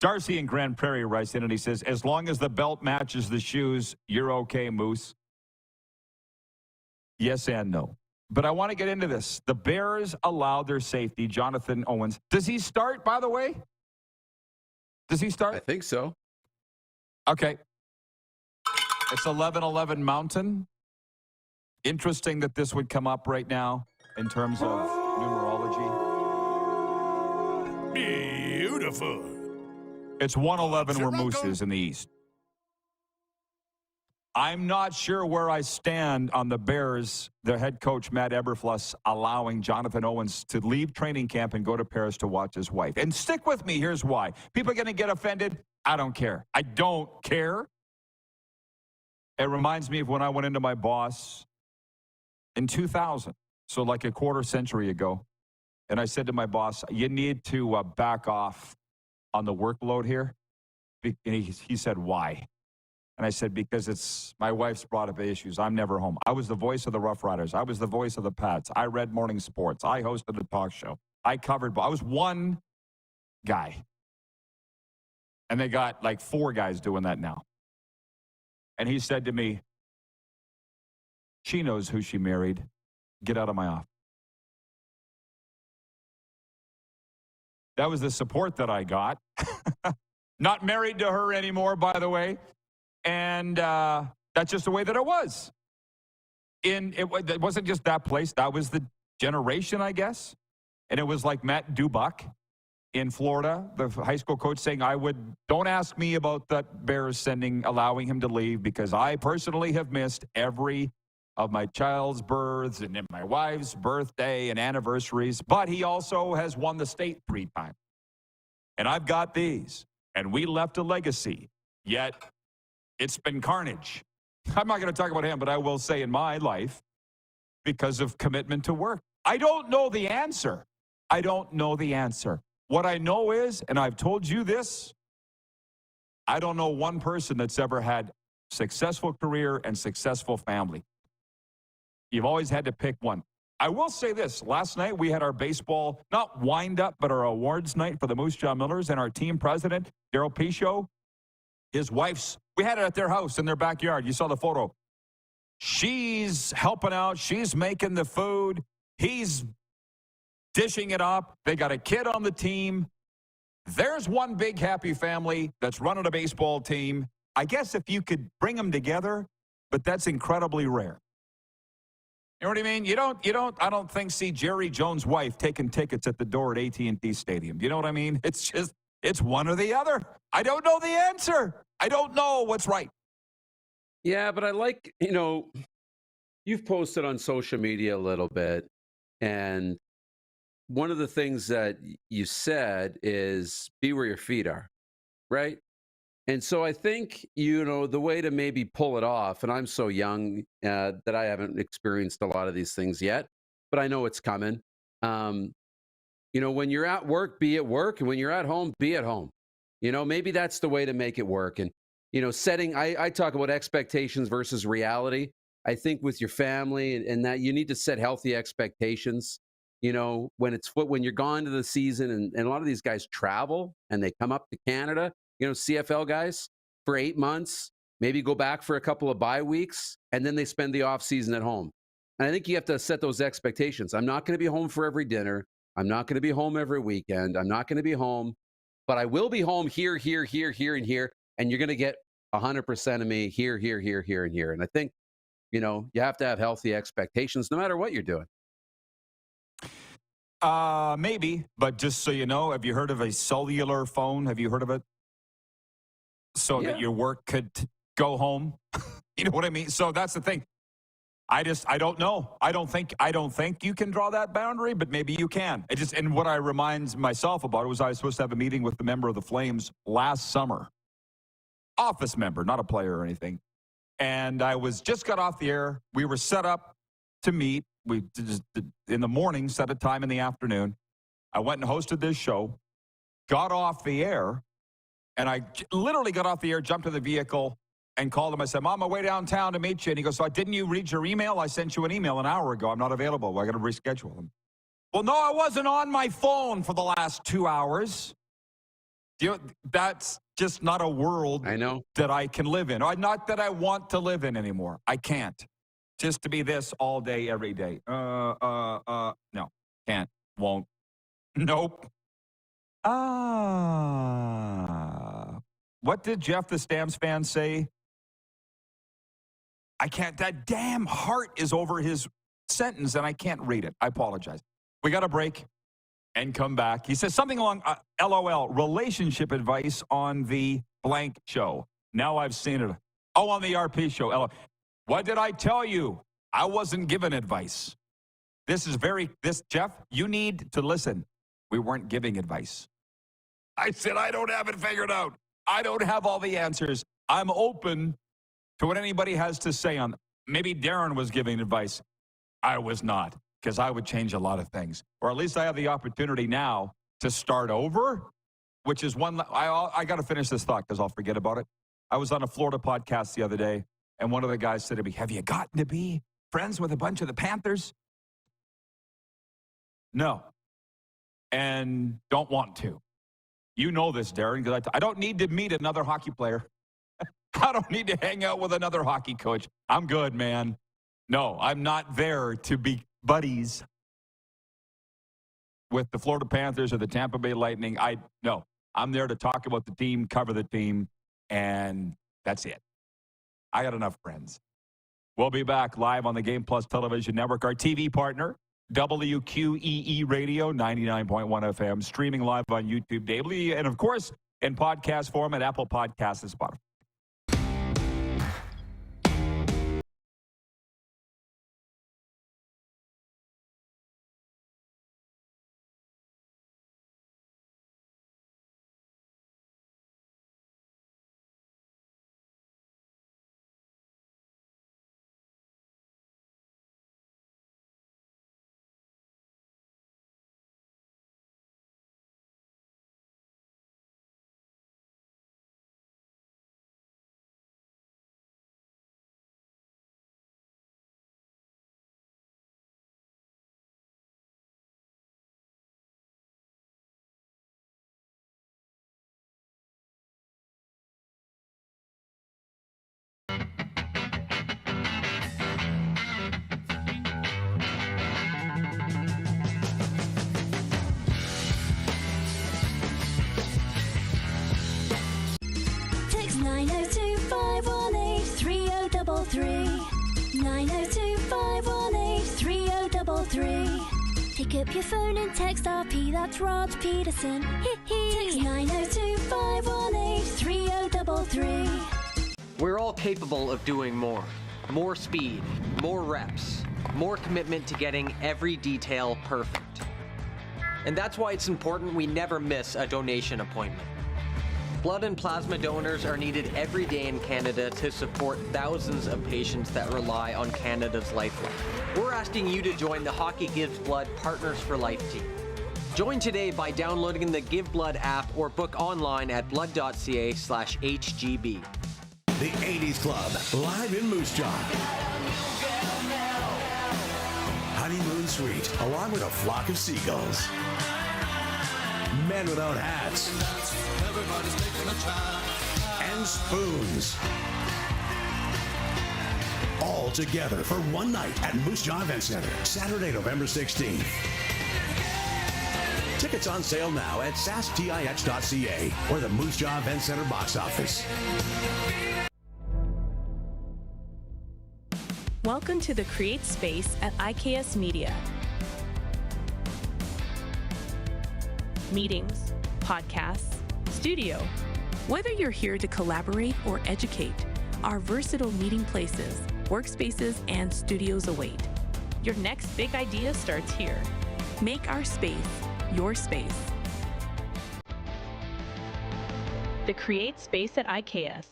Darcy in Grand Prairie writes in and he says, "As long as the belt matches the shoes, you're okay, Moose." Yes and no. But I want to get into this. The Bears allowed their safety, Jonathan Owens. Does he start, by the way? Does he start? I think so. Okay. It's 11-11 Mountain. Interesting that this would come up right now in terms of numerology. Beautiful. It's 111 where Moose is in the East. I'm not sure where I stand on the Bears, their head coach, Matt Eberfluss, allowing Jonathan Owens to leave training camp and go to Paris to watch his wife. And stick with me, here's why. People are going to get offended. I don't care. I don't care. It reminds me of when I went into my boss in 2000, so like a quarter century ago. And I said to my boss, "You need to back off on the workload here." And he said, "Why?" And I said, "Because my wife's brought up issues. I'm never home." I was the voice of the Roughriders. I was the voice of the Pats. I read morning sports. I hosted a talk show. I was one guy. And they got like 4 guys doing that now. And he said to me, "She knows who she married. Get out of my office." That was the support that I got. Not married to her anymore, by the way. And that's just the way that it was. It wasn't just that place. That was the generation, I guess. And it was like Matt Dubuck in Florida, the high school coach, saying, "Don't ask me about that Bears allowing him to leave, because I personally have missed every of my child's births and my wife's birthday and anniversaries, but he also has won the state 3 times. And I've got these, and we left a legacy, yet it's been carnage. I'm not going to talk about him, but I will say in my life, because of commitment to work. I don't know the answer. I don't know the answer. What I know is, and I've told you this, I don't know one person that's ever had successful career and successful family. You've always had to pick one. I will say this. Last night, we had our baseball, not wind-up, but our awards night for the Moose Jaw Millers, and our team president, Daryl Pichot, his wife's, we had it at their house in their backyard. You saw the photo. She's helping out. She's making the food. He's dishing it up. They got a kid on the team. There's one big happy family that's running a baseball team. I guess if you could bring them together, but that's incredibly rare. You know what I mean? You don't, I don't think, see Jerry Jones' wife taking tickets at the door at AT&T Stadium. You know what I mean? It's just, it's one or the other. I don't know the answer. I don't know what's right. Yeah, but I like, you know, you've posted on social media a little bit, and one of the things that you said is be where your feet are, right? And so I think, you know, the way to maybe pull it off, and I'm so young that I haven't experienced a lot of these things yet, but I know it's coming. You know, when you're at work, be at work, and when you're at home, be at home. You know, maybe that's the way to make it work. And, you know, setting, I talk about expectations versus reality. I think with your family and that you need to set healthy expectations. You know, when you're gone to the season, and a lot of these guys travel and they come up to Canada, you know, CFL guys for 8 months, maybe go back for a couple of bye weeks, and then they spend the off season at home. And I think you have to set those expectations. I'm not going to be home for every dinner. I'm not going to be home every weekend. I'm not going to be home, but I will be home here, here, here, here, and here. And you're going to get 100% of me here, here, here, here, and here. And I think, you know, you have to have healthy expectations no matter what you're doing. Maybe, but just so you know, have you heard of a cellular phone? Have you heard of it? So that your work could go home. You know what I mean? So that's the thing. I don't know. I don't think you can draw that boundary, but maybe you can. And what I remind myself about it was I was supposed to have a meeting with the member of the Flames last summer. Office member, not a player or anything. And I just got off the air. We were set up to meet. We just, in the morning, set a time in the afternoon. I went and hosted this show, got off the air, and I literally got off the air, jumped to the vehicle, and called him. I said, "Mom, I'm way downtown to meet you." And he goes, "So didn't you read your email? I sent you an email an hour ago. I'm not available. I got to reschedule him." Well, no, I wasn't on my phone for the last 2 hours. That's just not a world that I can live in. Not that I want to live in anymore. I can't. Just to be this all day, every day. No, can't, won't. Nope. What did Jeff the Stamps fan say? I can't, that damn heart is over his sentence and I can't read it. I apologize. We got a break and come back. He says something along, LOL, relationship advice on the blank show. Now I've seen it. Oh, on the RP show. LOL. What did I tell you? I wasn't given advice. Jeff, you need to listen. We weren't giving advice. I said, I don't have it figured out. I don't have all the answers. I'm open to what anybody has to say on. Maybe Darren was giving advice. I was not, because I would change a lot of things. Or at least I have the opportunity now to start over, which is one. I got to finish this thought because I'll forget about it. I was on a Florida podcast the other day, and one of the guys said to me, "Have you gotten to be friends with a bunch of the Panthers?" No. And don't want to. You know this, Darren, because I don't need to meet another hockey player. I don't need to hang out with another hockey coach. I'm good, man. No, I'm not there to be buddies with the Florida Panthers or the Tampa Bay Lightning. No, I'm there to talk about the team, cover the team, and that's it. I got enough friends. We'll be back live on the Game Plus Television Network. Our TV partner, WQEE Radio, 99.1 FM, streaming live on YouTube daily, and of course, in podcast form at Apple Podcasts and Spotify. 902-518-3033. 902-518-3033. Pick up your phone and text RP, that's Rod Pedersen. Text 902-518-3033. We're all capable of doing more. More speed, more reps, more commitment to getting every detail perfect. And that's why it's important we never miss a donation appointment. Blood and plasma donors are needed every day in Canada to support thousands of patients that rely on Canada's lifeline. We're asking you to join the Hockey Gives Blood Partners for Life team. Join today by downloading the Give Blood app or book online at blood.ca/HGB. The 80s Club, live in Moose Jaw. Honeymoon Suite, along with a flock of seagulls. Men without hats. And spoons. All together for one night at Moose Jaw Event Center, Saturday, November 16th. Tickets on sale now at sastih.ca or the Moose Jaw Event Center box office. Welcome to the Create Space at IKS Media. Meetings, podcasts, studio. Whether you're here to collaborate or educate, our versatile meeting places, workspaces, and studios await. Your next big idea starts here. Make our space your space. The Create Space at IKS.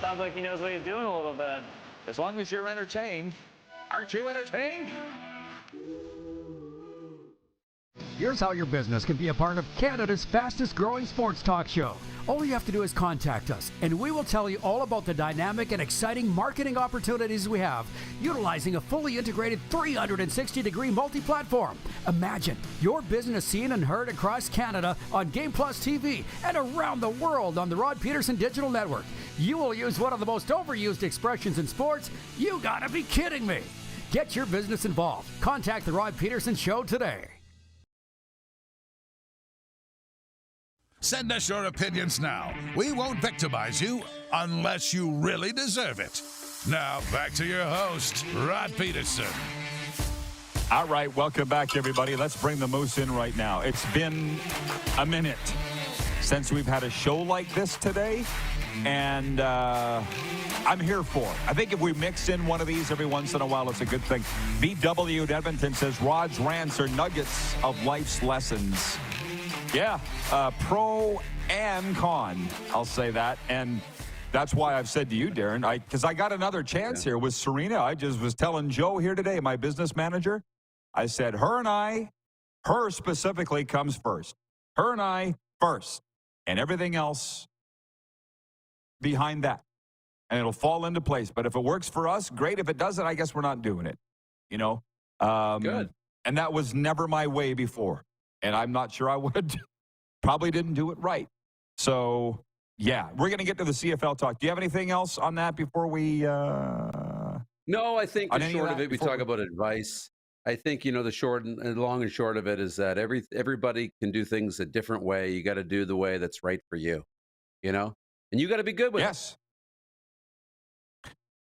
Sounds like he knows what he's doing a little bit. As long as you're entertained. Aren't you entertained? Here's how your business can be a part of Canada's fastest growing sports talk show. All you have to do is contact us, and we will tell you all about the dynamic and exciting marketing opportunities we have, utilizing a fully integrated 360-degree multi-platform. Imagine your business seen and heard across Canada on Game Plus TV and around the world on the Rod Pedersen Digital Network. You will use one of the most overused expressions in sports. You gotta be kidding me. Get your business involved. Contact the Rod Pedersen Show today. Send us your opinions now. We won't victimize you unless you really deserve it. Now, back to your host, Rod Pedersen. All right, welcome back, everybody. Let's bring the Moose in right now. It's been a minute since we've had a show like this today, and I'm here for it. I think if we mix in one of these every once in a while, it's a good thing. BW at Edmonton says, Rod's rants are nuggets of life's lessons. Yeah, pro and con, I'll say that. And that's why I've said to you, Darren, because I got another chance here with Serena. I just was telling Joe here today, my business manager, I said, her specifically comes first. Her and I first. And everything else behind that. And it'll fall into place. But if it works for us, great. If it doesn't, I guess we're not doing it. You know? Good. And that was never my way before. And I'm not sure I would. Probably didn't do it right. So, yeah, we're going to get to the CFL talk. Do you have anything else on that before we... No, I think the short of it, we talk about advice. I think, the short and long and short of it is that everybody can do things a different way. You got to do the way that's right for you, And you got to be good with it. Yes.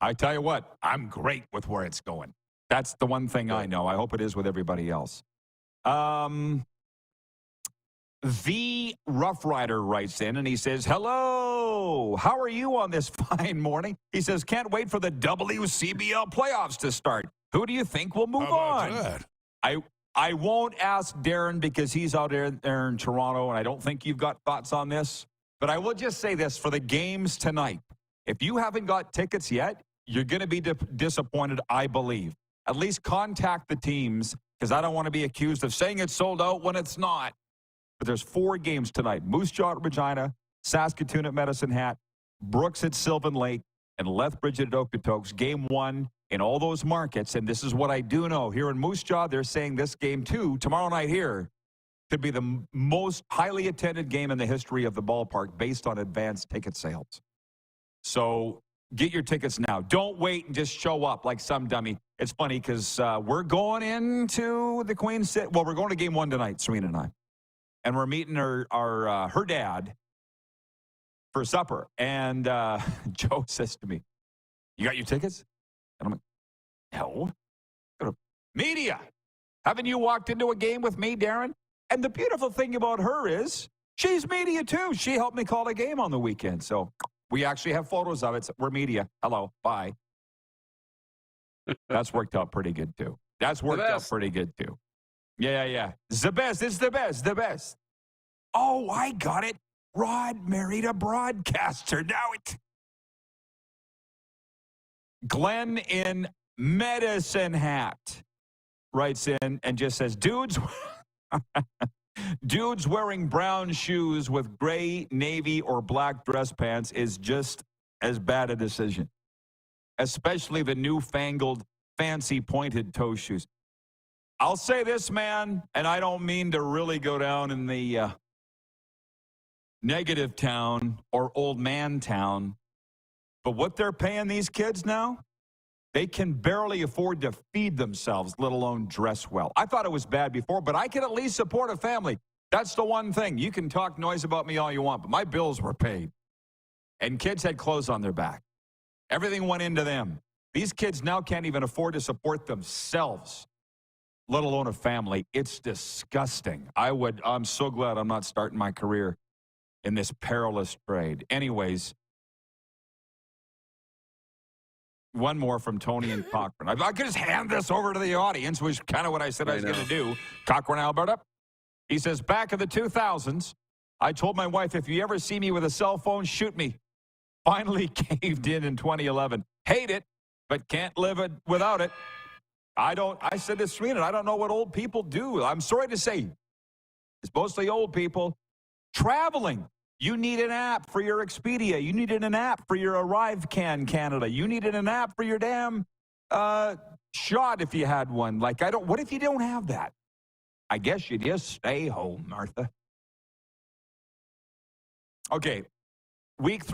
I tell you what, I'm great with where it's going. That's the one thing I know. I hope it is with everybody else. The Roughrider writes in and he says, hello, how are you on this fine morning? He says, can't wait for the WCBL playoffs to start. Who do you think will move on? That? I won't ask Darren because he's out there in Toronto, and I don't think you've got thoughts on this. But I will just say this for the games tonight. If you haven't got tickets yet, you're going to be disappointed, I believe. At least contact the teams, because I don't want to be accused of saying it's sold out when it's not. But there's 4 games tonight. Moose Jaw at Regina, Saskatoon at Medicine Hat, Brooks at Sylvan Lake, and Lethbridge at Okotoks. Game 1 in all those markets, and this is what I do know. Here in Moose Jaw, they're saying this game, too, tomorrow night here, could be the most highly attended game in the history of the ballpark based on advanced ticket sales. So get your tickets now. Don't wait and just show up like some dummy. It's funny because we're going into the Queen City. Well, we're going to game 1 tonight, Serena and I. And we're meeting her dad for supper. And Joe says to me, "You got your tickets?" And I'm like, "No." "Media. Haven't you walked into a game with me, Darren?" And the beautiful thing about her is she's media too. She helped me call a game on the weekend. So we actually have photos of it. So we're media. Hello. Bye. That's worked out pretty good too. That's worked out pretty good too. Yeah. It's the best. It's the best. The best. Oh, I got it. Rod married a broadcaster. Now it's Glenn in Medicine Hat writes in and just says, dudes wearing brown shoes with gray, navy, or black dress pants is just as bad a decision, especially the newfangled, fancy pointed toe shoes. I'll say this, man, and I don't mean to really go down in the negative town or old man town, but what they're paying these kids now, they can barely afford to feed themselves, let alone dress well. I thought it was bad before, but I can at least support a family. That's the one thing. You can talk noise about me all you want, but my bills were paid. And kids had clothes on their back. Everything went into them. These kids now can't even afford to support themselves, let alone a family. It's disgusting. I'm so glad I'm not starting my career in this perilous trade. Anyways, one more from Tony and Cochrane. I could just hand this over to the audience, which is kind of what I said I was going to do. Cochrane, Alberta. He says, back in the 2000s, I told my wife, if you ever see me with a cell phone, shoot me. Finally caved in 2011. Hate it, but can't live without it. I said to Serena, I don't know what old people do. I'm sorry to say, it's mostly old people. Traveling. You need an app for your Expedia. You needed an app for your ArriveCan Canada. You needed an app for your damn shot if you had one. What if you don't have that? I guess you just stay home, Martha. Okay. Week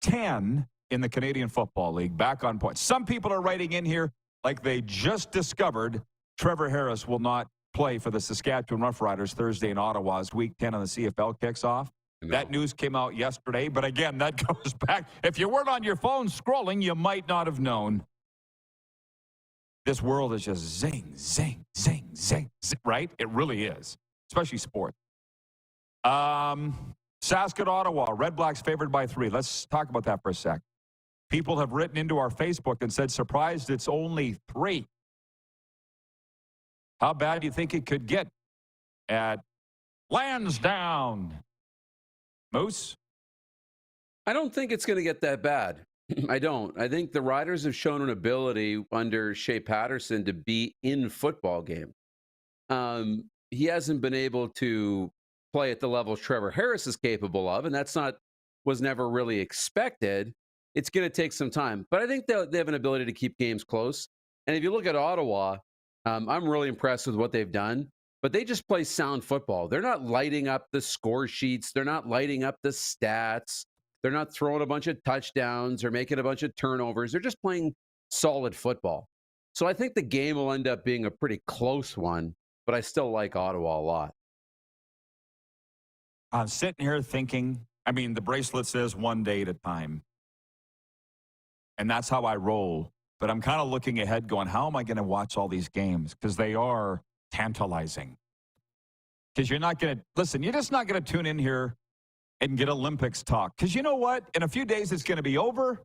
10 in the Canadian Football League, back on point. Some people are writing in here like they just discovered Trevor Harris will not play for the Saskatchewan Roughriders Thursday in Ottawa as Week 10 on the CFL kicks off. That news came out yesterday, but again, that goes back. If you weren't on your phone scrolling, you might not have known. This world is just zing, zing, zing, zing, zing, right? It really is, especially sports. Sask at Ottawa, Red Blacks favored by 3. Let's talk about that for a sec. People have written into our Facebook and said, surprised it's only 3. How bad do you think it could get at Lansdowne? Moose? I don't think it's going to get that bad. I don't. I think the Riders have shown an ability under Shea Pedersen to be in football games. He hasn't been able to play at the level Trevor Harris is capable of, and was never really expected. It's going to take some time, but I think they have an ability to keep games close. And if you look at Ottawa, I'm really impressed with what they've done, but they just play sound football. They're not lighting up the score sheets. They're not lighting up the stats. They're not throwing a bunch of touchdowns or making a bunch of turnovers. They're just playing solid football. So I think the game will end up being a pretty close one, but I still like Ottawa a lot. I'm sitting here thinking, the bracelet says one day at a time. And that's how I roll. But I'm kind of looking ahead going, how am I going to watch all these games? Because they are tantalizing. Because you're just not going to tune in here and get Olympics talk. Because you know what? In a few days, it's going to be over,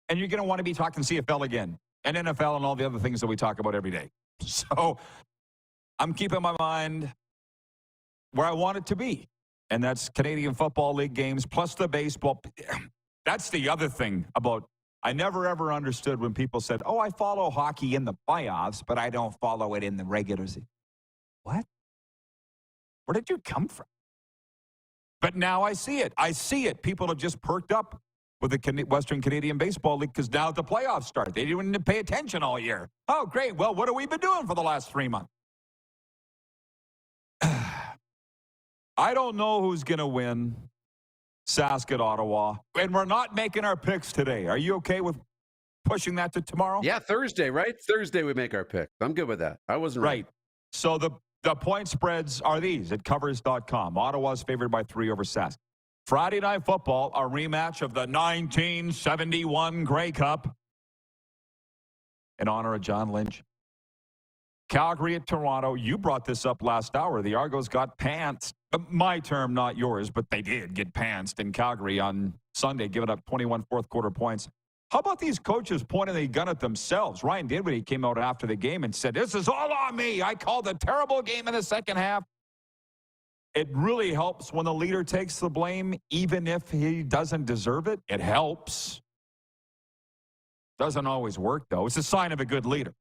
and you're going to want to be talking CFL again, and NFL and all the other things that we talk about every day. So I'm keeping my mind where I want it to be, and that's Canadian Football League games plus the baseball. That's the other thing about I never, ever understood when people said, oh, I follow hockey in the playoffs, but I don't follow it in the regular season. What? Where did you come from? But now I see it. People have just perked up with the Western Canadian Baseball League because now the playoffs start. They didn't even pay attention all year. Oh, great. Well, what have we been doing for the last 3 months? I don't know who's going to win Sask at Ottawa, and we're not making our picks today. Are you okay with pushing that to tomorrow? Yeah, Thursday, right? Thursday we make our pick. I'm good with that. I wasn't right. So the point spreads are these at covers.com. Ottawa's favored by 3 over Sask. Friday Night Football, a rematch of the 1971 Grey Cup in honor of John Lynch. Calgary at Toronto. You brought this up last hour. The Argos got pantsed. My term, not yours, but they did get pantsed in Calgary on Sunday, giving up 21 fourth-quarter points. How about these coaches pointing the gun at themselves? Ryan Dinwiddie came out after the game and said, this is all on me. I called a terrible game in the second half. It really helps when the leader takes the blame, even if he doesn't deserve it. It helps. Doesn't always work, though. It's a sign of a good leader.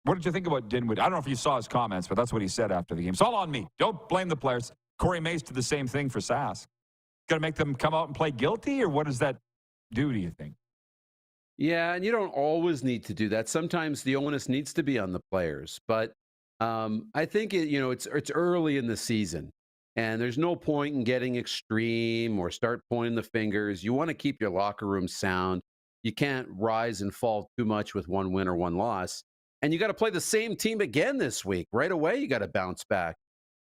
What did you think about Dinwiddie? I don't know if you saw his comments, but that's what he said after the game. It's all on me. Don't blame the players. Corey Mace did the same thing for Sask. Got to make them come out and play guilty, or what does that do you think? Yeah, and you don't always need to do that. Sometimes the onus needs to be on the players. But I think it's early in the season, and there's no point in getting extreme or start pointing the fingers. You want to keep your locker room sound. You can't rise and fall too much with one win or one loss. And you got to play the same team again this week. Right away, you got to bounce back.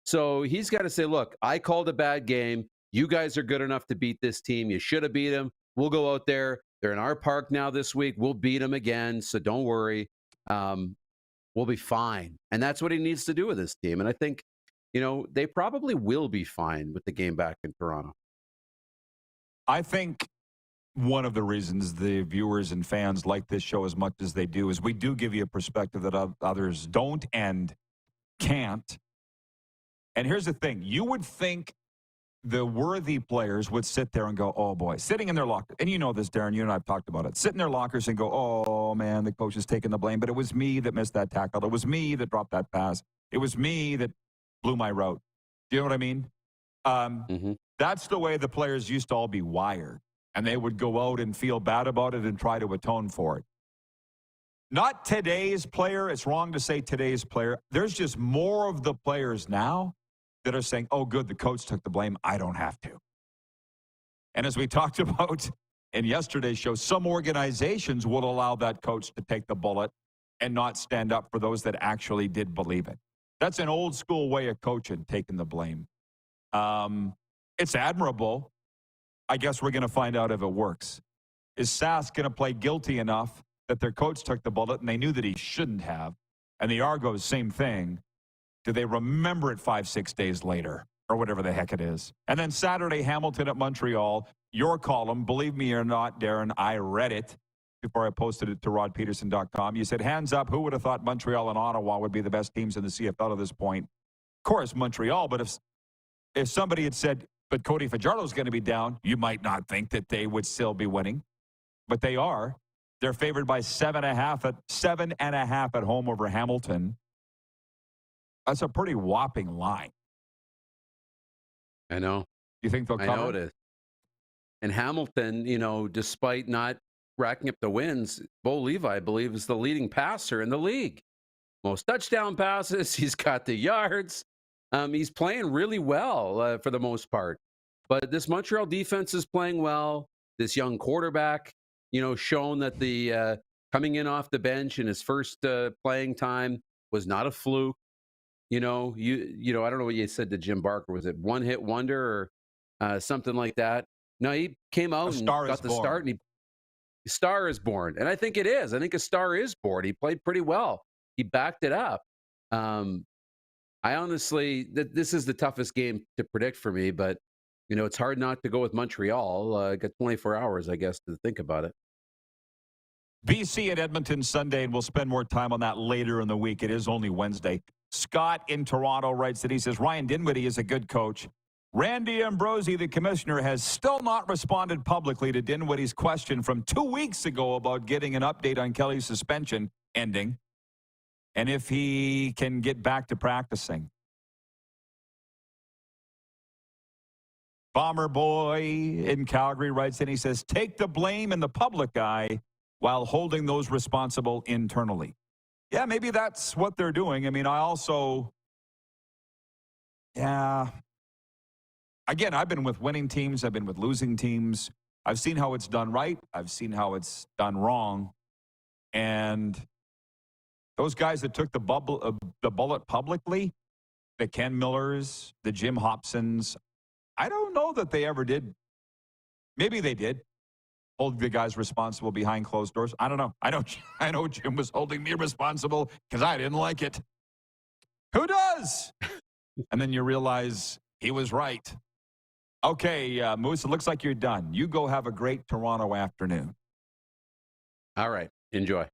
So he's got to say, look, I called a bad game. You guys are good enough to beat this team. You should have beat them. We'll go out there. They're in our park now this week. We'll beat them again, so don't worry. We'll be fine. And that's what he needs to do with this team. And I think, they probably will be fine with the game back in Toronto. I think one of the reasons the viewers and fans like this show as much as they do is we do give you a perspective that others don't and can't. And here's the thing. You would think the worthy players would sit there and go, oh, boy, sitting in their locker. And you know this, Darren. You and I have talked about it. Sit in their lockers and go, oh, man, the coach is taking the blame. But it was me that missed that tackle. It was me that dropped that pass. It was me that blew my route. Do you know what I mean? That's the way the players used to all be wired. And they would go out and feel bad about it and try to atone for it. Not today's player. It's wrong to say today's player. There's just more of the players now that are saying, oh, good, the coach took the blame. I don't have to. And as we talked about in yesterday's show, some organizations will allow that coach to take the bullet and not stand up for those that actually did believe it. That's an old school way of coaching, taking the blame. It's admirable. I guess we're going to find out if it works. Is Sask going to play guilty enough that their coach took the bullet and they knew that he shouldn't have? And the Argos, same thing. Do they remember it 5-6 days later or whatever the heck it is? And then Saturday, Hamilton at Montreal. Your column, believe me or not, Darren, I read it before I posted it to rodpeterson.com. You said, hands up, who would have thought Montreal and Ottawa would be the best teams in the CFL at this point? Of course, Montreal, but if somebody had said, but Cody Fajardo's going to be down, you might not think that they would still be winning. But they are. They're favored by 7.5 at home over Hamilton. That's a pretty whopping line. I know. You think they'll cover? I know it is. And Hamilton, despite not racking up the wins, Bo Levi, I believe, is the leading passer in the league. Most touchdown passes. He's got the yards. He's playing really well for the most part. But this Montreal defense is playing well. This young quarterback, shown that the coming in off the bench in his first playing time was not a fluke. I don't know what you said to Jim Barker. Was it one-hit wonder or something like that? No, he came out and got the start, and a star is born. And I think it is. I think a star is born. He played pretty well. He backed it up. I honestly, this is the toughest game to predict for me, but, it's hard not to go with Montreal. I got 24 hours, I guess, to think about it. BC at Edmonton Sunday, and we'll spend more time on that later in the week. It is only Wednesday. Scott in Toronto writes that he says, Ryan Dinwiddie is a good coach. Randy Ambrosi, the commissioner, has still not responded publicly to Dinwiddie's question from 2 weeks ago about getting an update on Kelly's suspension ending and if he can get back to practicing. Bomber Boy in Calgary writes in, he says, take the blame in the public eye while holding those responsible internally. Yeah, maybe that's what they're doing. I mean, again, I've been with winning teams. I've been with losing teams. I've seen how it's done right. I've seen how it's done wrong. And those guys that took the bullet publicly, the Ken Millers, the Jim Hobsons, I don't know that they ever did. Maybe they did hold the guys responsible behind closed doors. I don't know. I know Jim was holding me responsible because I didn't like it. Who does? And then you realize he was right. Okay, Moose, it looks like you're done. You go have a great Toronto afternoon. All right. Enjoy.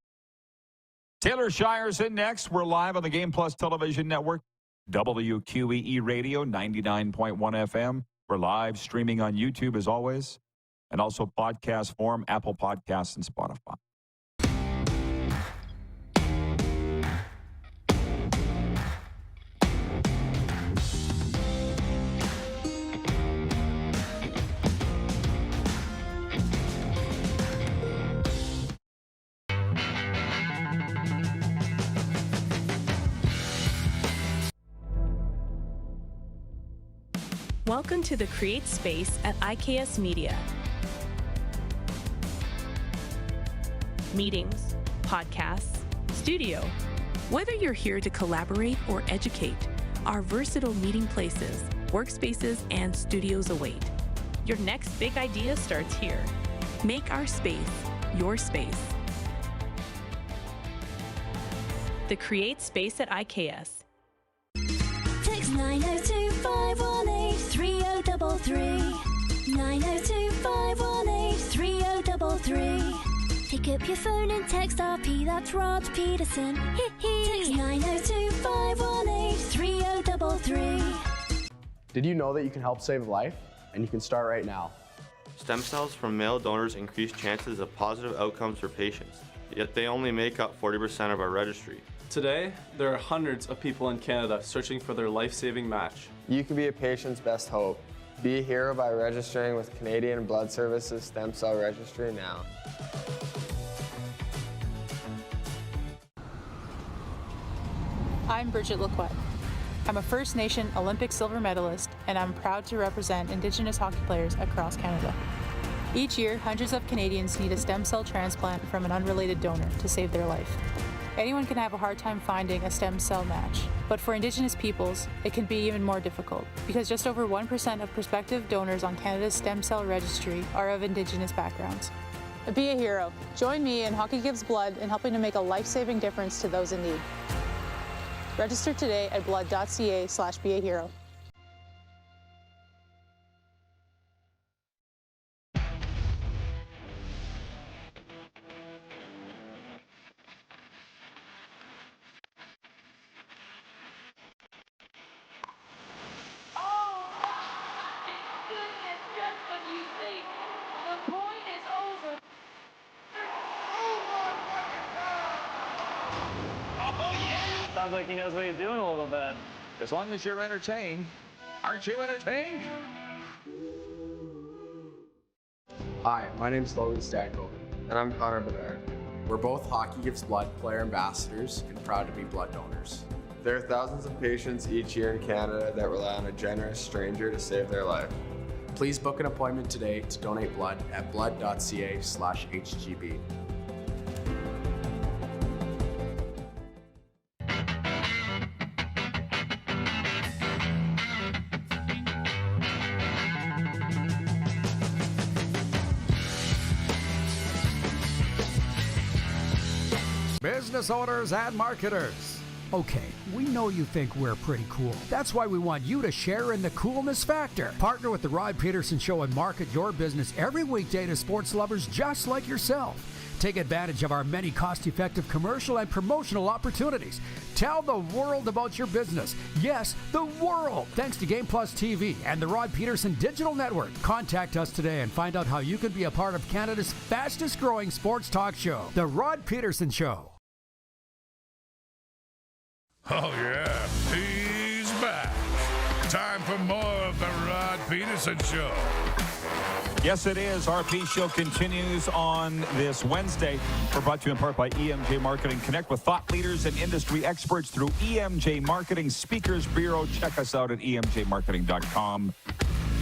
Taylor Shire's in next. We're live on the Game Plus Television Network, WQEE Radio, 99.1 FM. We're live streaming on YouTube as always, and also podcast form, Apple Podcasts and Spotify. Welcome to the Create Space at IKS Media. Meetings, podcasts, studio. Whether you're here to collaborate or educate, our versatile meeting places, workspaces, and studios await. Your next big idea starts here. Make our space your space. The Create Space at IKS. Text 902-518-3033. 902-518-3033. Pick up your phone and text RP, that's Rod Pedersen. Text 902-518-3033. Did you know that you can help save a life? And you can start right now. Stem cells from male donors increase chances of positive outcomes for patients, yet they only make up 40% of our registry. Today, there are hundreds of people in Canada searching for their life-saving match. You can be a patient's best hope. Be a hero by registering with Canadian Blood Services Stem Cell Registry now. I'm Bridget Lacquette. I'm a First Nation Olympic silver medalist, and I'm proud to represent Indigenous hockey players across Canada. Each year, hundreds of Canadians need a stem cell transplant from an unrelated donor to save their life. Anyone can have a hard time finding a stem cell match, but for Indigenous peoples, it can be even more difficult because just over 1% of prospective donors on Canada's stem cell registry are of Indigenous backgrounds. Be a hero. Join me in Hockey Gives Blood in helping to make a life-saving difference to those in need. Register today at blood.ca/beahero. Sounds like he knows what he's doing a little bit. As long as you're entertained. Aren't you entertained? Hi, my name's Logan Stanko. And I'm Connor Bedard. We're both Hockey Gives Blood player ambassadors and proud to be blood donors. There are thousands of patients each year in Canada that rely on a generous stranger to save their life. Please book an appointment today to donate blood at blood.ca/HGB. Business owners and marketers. Okay, we know you think we're pretty cool. That's why we want you to share in the coolness factor. Partner with the Rod Pedersen Show and market your business every weekday to sports lovers just like yourself. Take advantage of our many cost-effective commercial and promotional opportunities. Tell the world about your business. Yes, the world. Thanks to Game Plus TV and the Rod Pedersen Digital Network. Contact us today and find out how you can be a part of Canada's fastest-growing sports talk show, The Rod Pedersen Show. Oh, yeah, he's back. Time for more of the Rod Pedersen Show. Yes, it is. RP Show continues on this Wednesday. We're brought to you in part by EMJ Marketing. Connect with thought leaders and industry experts through EMJ Marketing Speakers Bureau. Check us out at emjmarketing.com.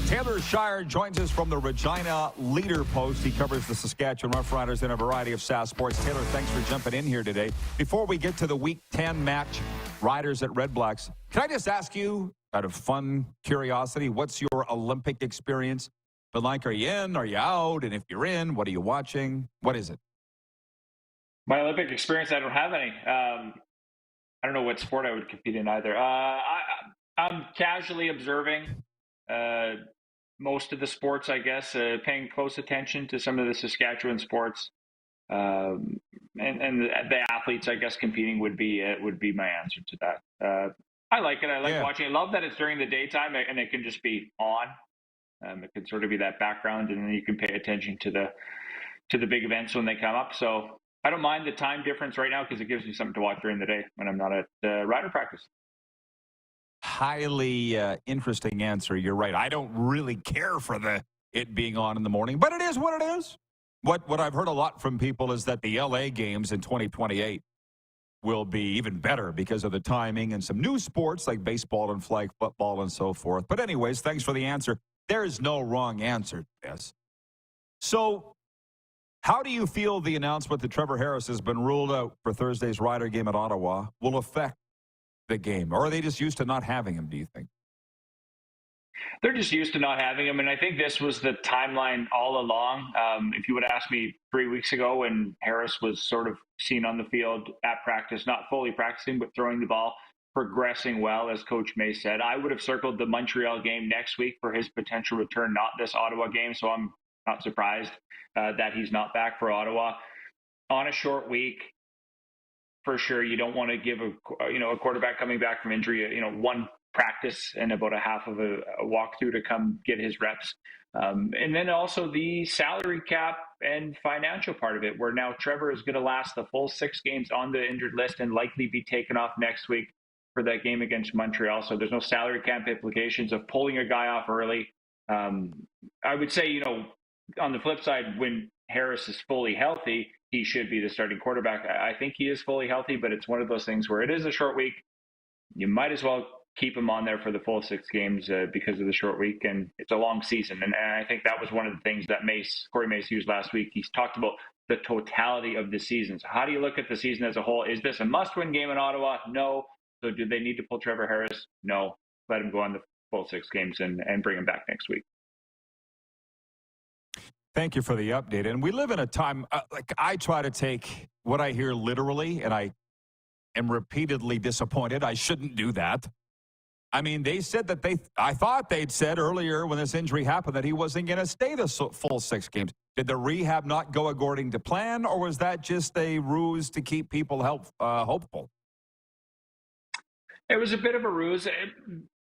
Taylor Shire joins us from the Regina Leader Post. He covers the Saskatchewan Roughriders in a variety of SAS sports. Taylor, thanks for jumping in here today. Before we get to the Week 10 match, Riders at Red Blacks, can I just ask you, out of fun curiosity, what's your Olympic experience been like? Are you in? Are you out? And if you're in, what are you watching? What is it? My Olympic experience, I don't have any. I don't know what sport I would compete in either. I'm casually observing most of the sports, I guess, paying close attention to some of the Saskatchewan sports, and the athletes, I guess, competing would be my answer to that. I like it. I like watching. I love that it's during the daytime and it can just be on. It can sort of be that background, and then you can pay attention to the big events when they come up. So I don't mind the time difference right now because it gives me something to watch during the day when I'm not at rider practice. Highly interesting answer. You're right. I don't really care for it being on in the morning, but it is what it is. What I've heard a lot from people is that the LA games in 2028 will be even better because of the timing and some new sports like baseball and flag football and so forth. But anyways, thanks for the answer. There is no wrong answer to this. So how do you feel the announcement that Trevor Harris has been ruled out for Thursday's Rider game at Ottawa will affect the game? Or are they just used to not having him, do you think? They're just used to not having him, and I think this was the timeline all along. If you would ask me 3 weeks ago when Harris was sort of seen on the field at practice, not fully practicing, but throwing the ball, progressing well, as Coach May said, I would have circled the Montreal game next week for his potential return, not this Ottawa game, so I'm not surprised that he's not back for Ottawa. On a short week, for sure, you don't want to give a quarterback coming back from injury, one practice and about a half of a walkthrough to come get his reps. And then also the salary cap and financial part of it, where now Trevor is going to last the full 6 games on the injured list and likely be taken off next week for that game against Montreal. So there's no salary cap implications of pulling a guy off early. I would say, on the flip side, when Harris is fully healthy, he should be the starting quarterback. I think he is fully healthy, but it's one of those things where it is a short week. You might as well keep him on there for the full 6 games because of the short week, and it's a long season. And I think that was one of the things that Corey Mace used last week. He's talked about the totality of the season. So how do you look at the season as a whole? Is this a must-win game in Ottawa? No. So do they need to pull Trevor Harris? No. Let him go on the full 6 games and bring him back next week. Thank you for the update. And we live in a time, I try to take what I hear literally, and I am repeatedly disappointed. I shouldn't do that. I mean, they said that I thought they'd said earlier when this injury happened that he wasn't going to stay the full 6 games. Did the rehab not go according to plan, or was that just a ruse to keep people hopeful? It was a bit of a ruse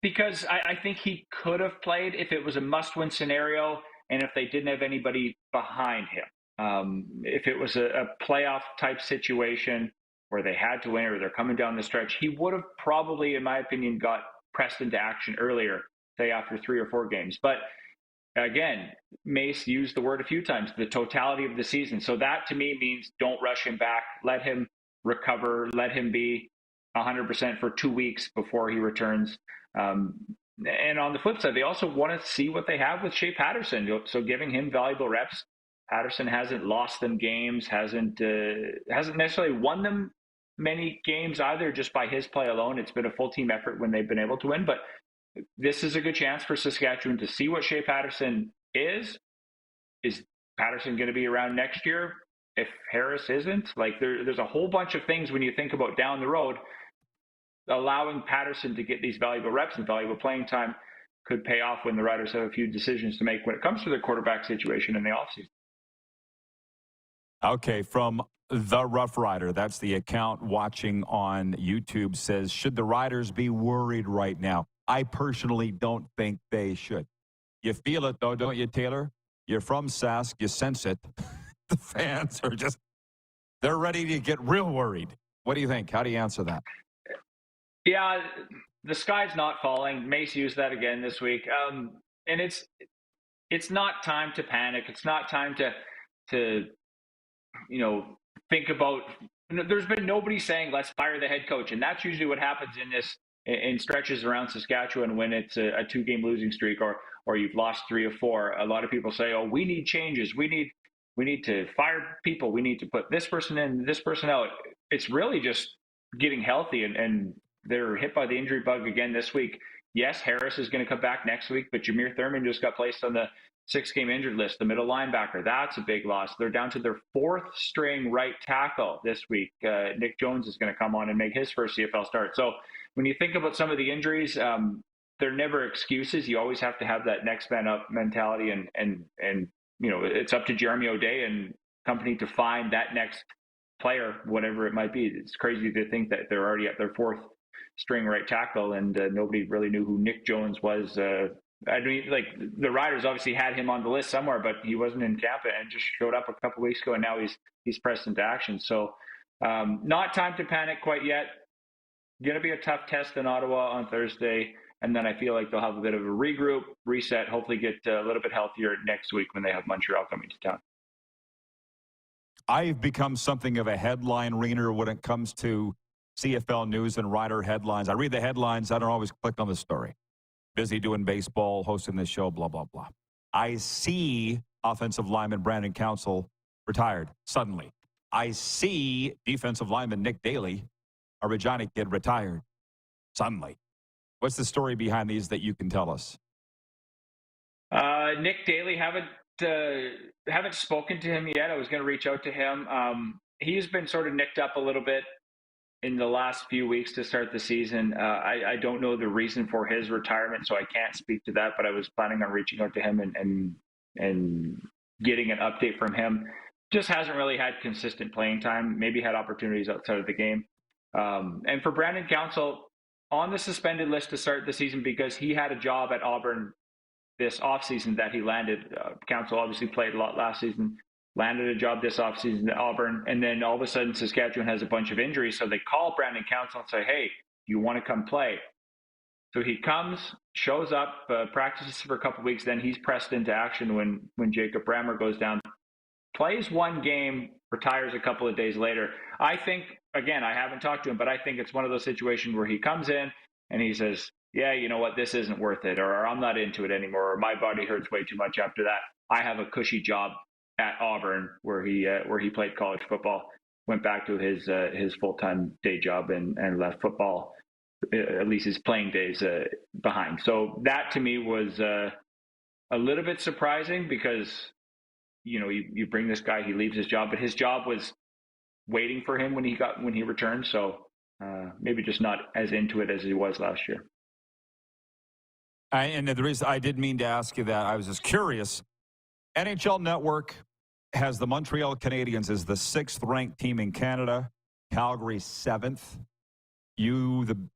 because I think he could have played if it was a must-win scenario and if they didn't have anybody behind him. If it was a playoff type situation where they had to win or they're coming down the stretch, he would have probably, in my opinion, got pressed into action earlier, say after 3 or 4 games. But again, Mace used the word a few times, the totality of the season. So that to me means don't rush him back. Let him recover. Let him be 100% for 2 weeks before he returns. And on the flip side, they also want to see what they have with Shea Pedersen. So giving him valuable reps. Pedersen hasn't lost them games, hasn't necessarily won them many games either just by his play alone. It's been a full team effort when they've been able to win. But this is a good chance for Saskatchewan to see what Shea Pedersen is. Is Pedersen going to be around next year if Harris isn't? Like there's a whole bunch of things when you think about down the road. Allowing Pedersen to get these valuable reps and valuable playing time could pay off when the Riders have a few decisions to make when it comes to their quarterback situation in the offseason. Okay, from The Rough Rider, that's the account watching on YouTube, says, should the Riders be worried right now? I personally don't think they should. You feel it, though, don't you, Taylor? You're from Sask. You sense it. The fans are just, they're ready to get real worried. What do you think? How do you answer that? Yeah, the sky's not falling. Mace used that again this week. and it's not time to panic. It's not time to think about. There's been nobody saying let's fire the head coach, and that's usually what happens in stretches around Saskatchewan when it's a 2-game losing streak or you've lost 3 or 4. A lot of people say, oh, we need changes. We need to fire people. We need to put this person in, this person out. It's really just getting healthy, and they're hit by the injury bug again this week. Yes, Harris is going to come back next week, but Jameer Thurman just got placed on the 6-game injured list, the middle linebacker. That's a big loss. They're down to their 4th string right tackle this week. Nick Jones is going to come on and make his first CFL start. So when you think about some of the injuries, they're never excuses. You always have to have that next man up mentality, and it's up to Jeremy O'Day and company to find that next player, whatever it might be. It's crazy to think that they're already at their 4th string right tackle, and nobody really knew who Nick Jones was. The Riders obviously had him on the list somewhere, but he wasn't in camp and just showed up a couple weeks ago, and now he's pressed into action. So not time to panic quite yet. Going to be a tough test in Ottawa on Thursday, and then I feel like they'll have a bit of a regroup, reset, hopefully get a little bit healthier next week when they have Montreal coming to town. I've become something of a headline reader when it comes to CFL news and Rider headlines. I read the headlines. I don't always click on the story. Busy doing baseball, hosting this show, blah, blah, blah. I see offensive lineman Brandon Council retired suddenly. I see defensive lineman Nick Daly, a Regina kid, retired suddenly. What's the story behind these that you can tell us? Nick Daly, haven't spoken to him yet. I was going to reach out to him. He's been sort of nicked up a little bit in the last few weeks to start the season. I don't know the reason for his retirement, so I can't speak to that, but I was planning on reaching out to him and getting an update from him. Just hasn't really had consistent playing time, maybe had opportunities outside of the game. And for Brandon Council, on the suspended list to start the season because he had a job at Auburn this offseason that he landed. Council obviously played a lot last season, landed a job this offseason at Auburn, and then all of a sudden Saskatchewan has a bunch of injuries, so they call Brandon Council and say, hey, you want to come play? So he comes, shows up, practices for a couple of weeks, then he's pressed into action when Jacob Brammer goes down, plays 1 game, retires a couple of days later. I think, again, I haven't talked to him, but I think it's one of those situations where he comes in and he says, yeah, you know what, this isn't worth it, or I'm not into it anymore, or my body hurts way too much after that. I have a cushy job at Auburn where he played college football, went back to his full-time day job and left football, at least his playing days, behind. So that to me was a little bit surprising because, you bring this guy, he leaves his job, but his job was waiting for him when he returned. So maybe just not as into it as he was last year. And the reason I did mean to ask you that, I was just curious. NHL Network has the Montreal Canadiens as the 6th-ranked team in Canada, Calgary 7th.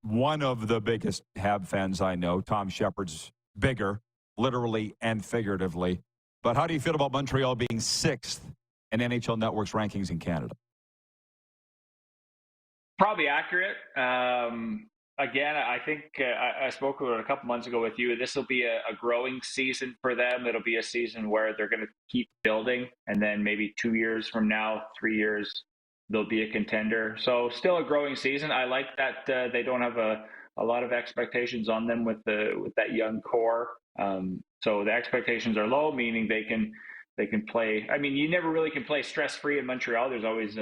One of the biggest Hab fans I know, Tom Shepard's bigger, literally and figuratively. But how do you feel about Montreal being 6th in NHL Network's rankings in Canada? Probably accurate. Again, I think I spoke about it a couple months ago with you. This will be a growing season for them. It'll be a season where they're going to keep building, and then maybe 2 years from now, 3 years, they'll be a contender. So still a growing season. I like that they don't have a lot of expectations on them with that young core. So the expectations are low, meaning they can play. I mean, you never really can play stress-free in Montreal. There's always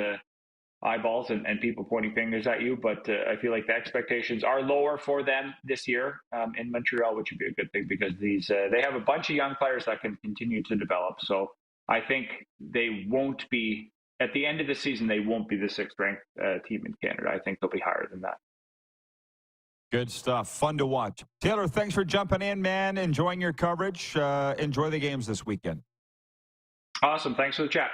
eyeballs and people pointing fingers at you, but I feel like the expectations are lower for them this year in Montreal, which would be a good thing because they have a bunch of young players that can continue to develop. So I think they won't be, at the end of the season, they won't be the 6th-ranked team in Canada. I think they'll be higher than that. Good stuff. Fun to watch. Taylor, thanks for jumping in, man. Enjoying your coverage. Enjoy the games this weekend. Awesome. Thanks for the chat.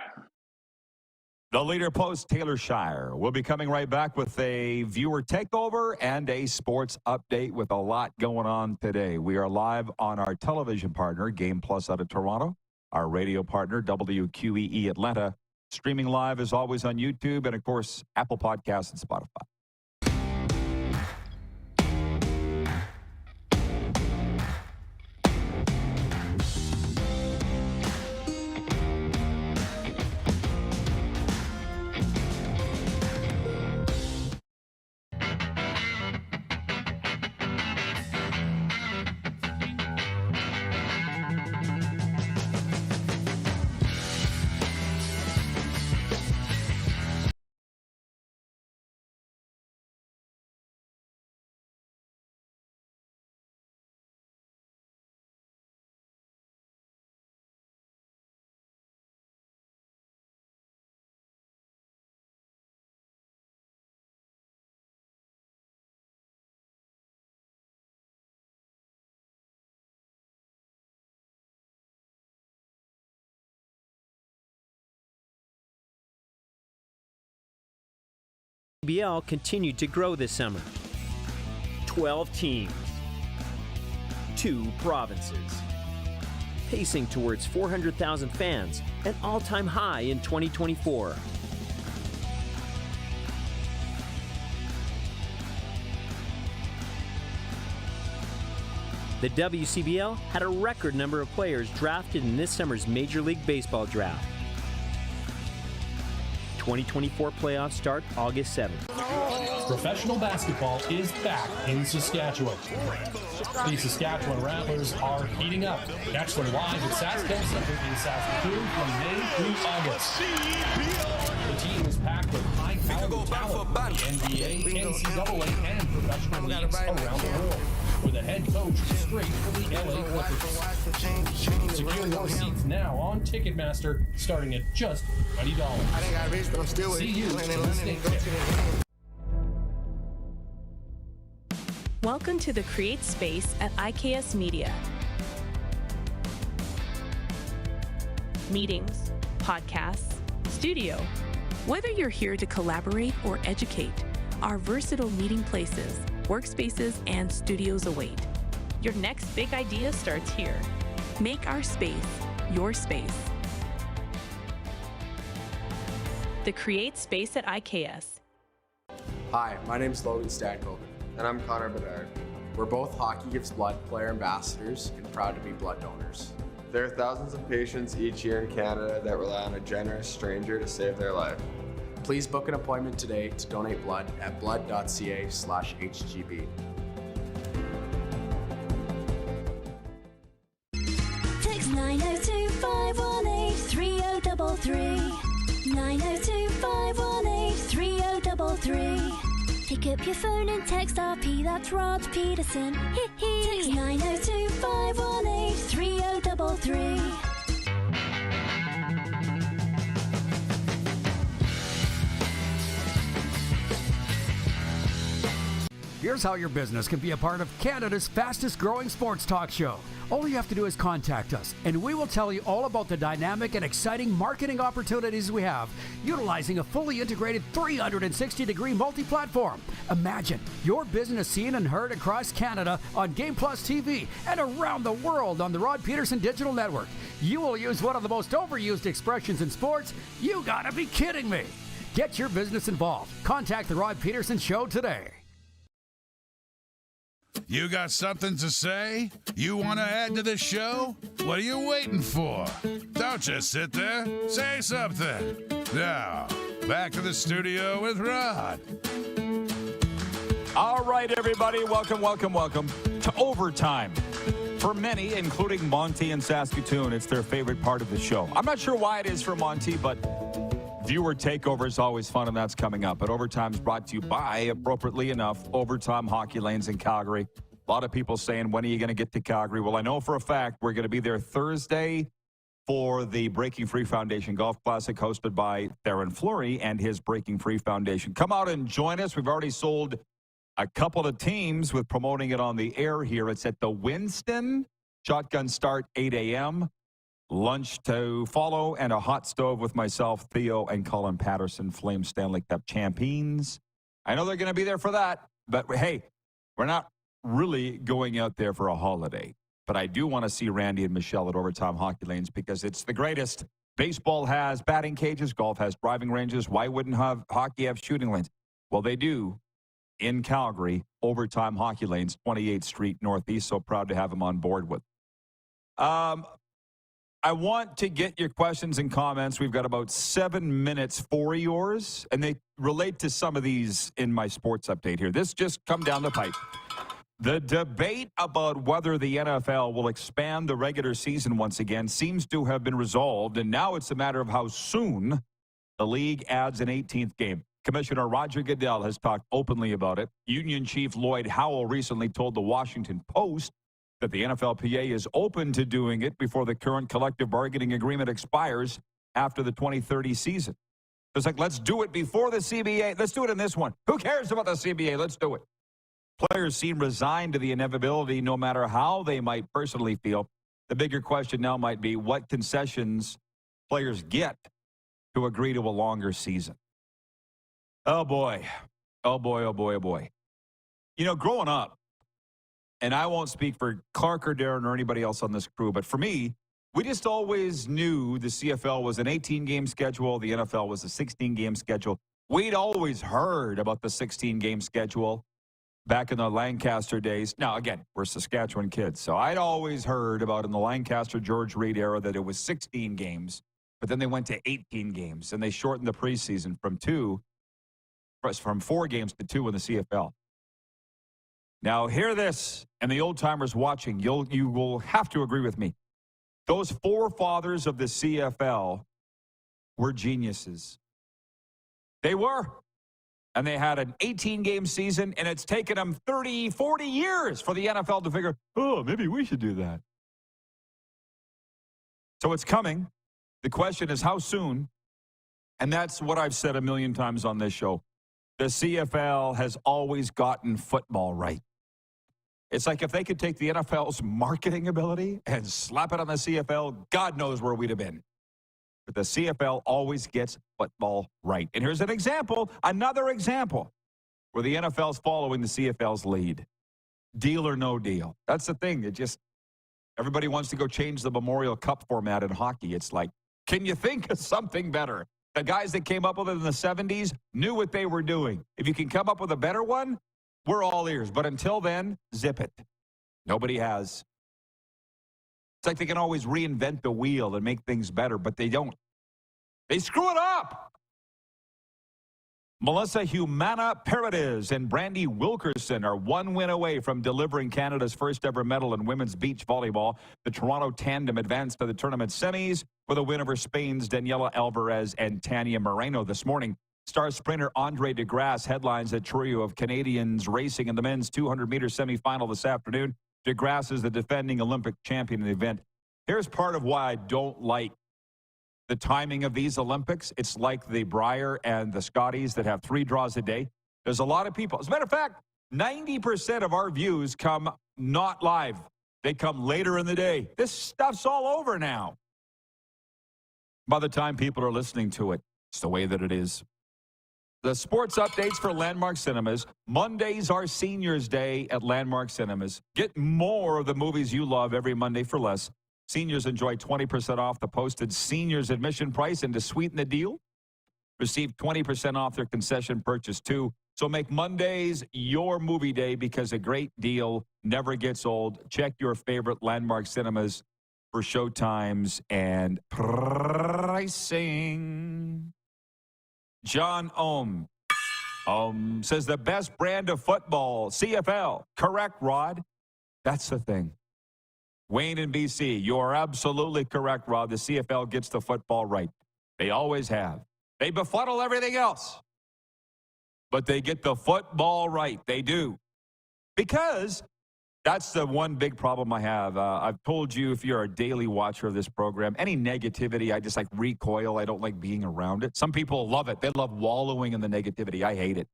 The Leader Post, Taylor Shire. We'll be coming right back with a viewer takeover and a sports update with a lot going on today. We are live on our television partner, Game Plus out of Toronto, our radio partner, WQEE Atlanta, streaming live as always on YouTube and, of course, Apple Podcasts and Spotify. WCBL continued to grow this summer. 12 teams, 2 provinces, pacing towards 400,000 fans, an all-time high in 2024. The WCBL had a record number of players drafted in this summer's Major League Baseball draft. 2024 playoffs start August 7th. Professional basketball is back in Saskatchewan. The Saskatchewan Rattlers are heating up. Catch them live at SaskTech Center in Saskatoon from May through August. The team is packed with high-caliber talent from the NBA, NCAA, and professional leagues around the world, with a head coach straight from the LA Clippers. Secure your seats now on Ticketmaster, starting at just $20. See you in the Snake Pit. Welcome to the Create Space at IKS Media. Meetings, podcasts, studio. Whether you're here to collaborate or educate, our versatile meeting places, workspaces, and studios await. Your next big idea starts here. Make our space your space. The Create Space at IKS. Hi, my name's Logan Stankoven. And I'm Connor Bedard. We're both Hockey Gives Blood player ambassadors and proud to be blood donors. There are thousands of patients each year in Canada that rely on a generous stranger to save their life. Please book an appointment today to donate blood at blood.ca/HGB. Text 902-518-3033. 902-518-3033. Pick up your phone and text RP, that's Rod Pedersen. Text 902-518-3033. Here's how your business can be a part of Canada's fastest growing sports talk show. All you have to do is contact us, and we will tell you all about the dynamic and exciting marketing opportunities we have, utilizing a fully integrated 360-degree multi-platform. Imagine your business seen and heard across Canada on Game Plus TV and around the world on the Rod Pedersen Digital Network. You will use one of the most overused expressions in sports. You gotta be kidding me. Get your business involved. Contact the Rod Pedersen Show today. You got something to say? You want to add to the show? What are you waiting for? Don't just sit there. Say something. Now, back to the studio with Rod. All right, everybody. Welcome to Overtime. For many, including Monty and Saskatoon, it's their favorite part of the show. I'm not sure why it is for Monty, but viewer takeover is always fun, and that's coming up. But Overtime is brought to you by, appropriately enough, Overtime Hockey Lanes in Calgary. A lot of people saying, when are you going to get to Calgary? Well, I know for a fact we're going to be there Thursday for the Breaking Free Foundation Golf Classic hosted by Darren Fleury and his Breaking Free Foundation. Come out and join us. We've already sold a couple of teams with promoting it on the air here. It's at the Winston. Shotgun start 8 a.m. Lunch to follow, and a hot stove with myself, Theo, and Colin Patterson, Flame Stanley Cup champions. I know they're going to be there for that, but hey, we're not really going out there for a holiday. But I do want to see Randy and Michelle at Overtime Hockey Lanes because it's the greatest. Baseball has batting cages, golf has driving ranges. Why wouldn't hockey have shooting lanes? Well, they do in Calgary, Overtime Hockey Lanes, 28th Street Northeast. So proud to have them on board with. I want to get your questions and comments. We've got about 7 minutes for yours, and they relate to some of these in my sports update here. This just come down the pipe. The debate about whether the NFL will expand the regular season once again seems to have been resolved, and now it's a matter of how soon the league adds an 18th game. Commissioner Roger Goodell has talked openly about it. Union Chief Lloyd Howell recently told the Washington Post that the NFLPA is open to doing it before the current collective bargaining agreement expires after the 2030 season. It's like, let's do it before the CBA. Let's do it in this one. Who cares about the CBA? Let's do it. Players seem resigned to the inevitability no matter how they might personally feel. The bigger question now might be what concessions players get to agree to a longer season. Oh, boy. Oh, boy, oh, boy, oh, boy. You know, growing up, and I won't speak for Clark or Darren or anybody else on this crew, but for me, we just always knew the CFL was an 18-game schedule. The NFL was a 16-game schedule. We'd always heard about the 16-game schedule back in the Lancaster days. Now, again, we're Saskatchewan kids, so I'd always heard about in the Lancaster George Reed era that it was 16 games, but then they went to 18 games, and they shortened the preseason from 4 games to 2 in the CFL. Now, hear this, and the old-timers watching, you will have to agree with me. Those forefathers of the CFL were geniuses. They were. And they had an 18-game season, and it's taken them 30, 40 years for the NFL to figure, oh, maybe we should do that. So it's coming. The question is how soon? And that's what I've said a million times on this show. The CFL has always gotten football right. It's like if they could take the NFL's marketing ability and slap it on the CFL, God knows where we'd have been. But the CFL always gets football right. And here's an example, another example, where the NFL's following the CFL's lead. Deal or no deal. That's the thing. Everybody wants to go change the Memorial Cup format in hockey. It's like, can you think of something better? The guys that came up with it in the 70s knew what they were doing. If you can come up with a better one, we're all ears. But until then, zip it. Nobody has. It's like they can always reinvent the wheel and make things better, but they don't. They screw it up. Melissa Humana Paredes and Brandy Wilkerson are 1 win away from delivering Canada's first ever medal in women's beach volleyball. The Toronto tandem advanced to the tournament semis with a win over Spain's Daniela Alvarez and Tania Moreno this morning. Star sprinter Andre DeGrasse headlines a trio of Canadians racing in the men's 200-meter semifinal this afternoon. DeGrasse is the defending Olympic champion in the event. Here's part of why I don't like the timing of these Olympics. It's like the Brier and the Scotties that have 3 draws a day. There's a lot of people. As a matter of fact, 90% of our views come not live. They come later in the day. This stuff's all over now. By the time people are listening to it, it's the way that it is. The sports updates for Landmark Cinemas. Mondays are Seniors Day at Landmark Cinemas. Get more of the movies you love every Monday for less. Seniors enjoy 20% off the posted seniors admission price, and to sweeten the deal, receive 20% off their concession purchase too. So make Mondays your movie day because a great deal never gets old. Check your favorite Landmark Cinemas for showtimes and pricing. John Ohm says the best brand of football, CFL. Correct, Rod? That's the thing. Wayne in BC, you are absolutely correct, Rod. The CFL gets the football right. They always have. They befuddle everything else. But they get the football right. They do. Because that's the one big problem I have. I've told you, if you're a daily watcher of this program, any negativity, I just like recoil. I don't like being around it. Some people love it. They love wallowing in the negativity. I hate it.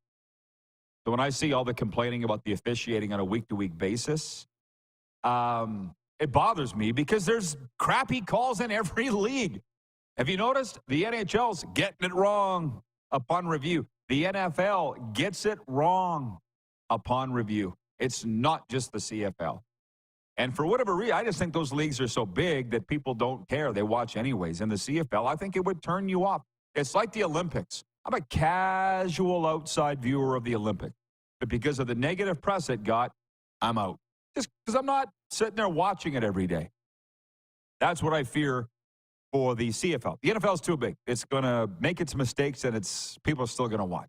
So when I see all the complaining about the officiating on a week-to-week basis, it bothers me because there's crappy calls in every league. Have you noticed? The NHL's getting it wrong upon review. The NFL gets it wrong upon review. It's not just the CFL. And for whatever reason, I just think those leagues are so big that people don't care. They watch anyways. In the CFL, I think it would turn you off. It's like the Olympics. I'm a casual outside viewer of the Olympics. But because of the negative press it got, I'm out. Just because I'm not sitting there watching it every day. That's what I fear for the CFL. The NFL is too big. It's going to make its mistakes, and people are still going to watch.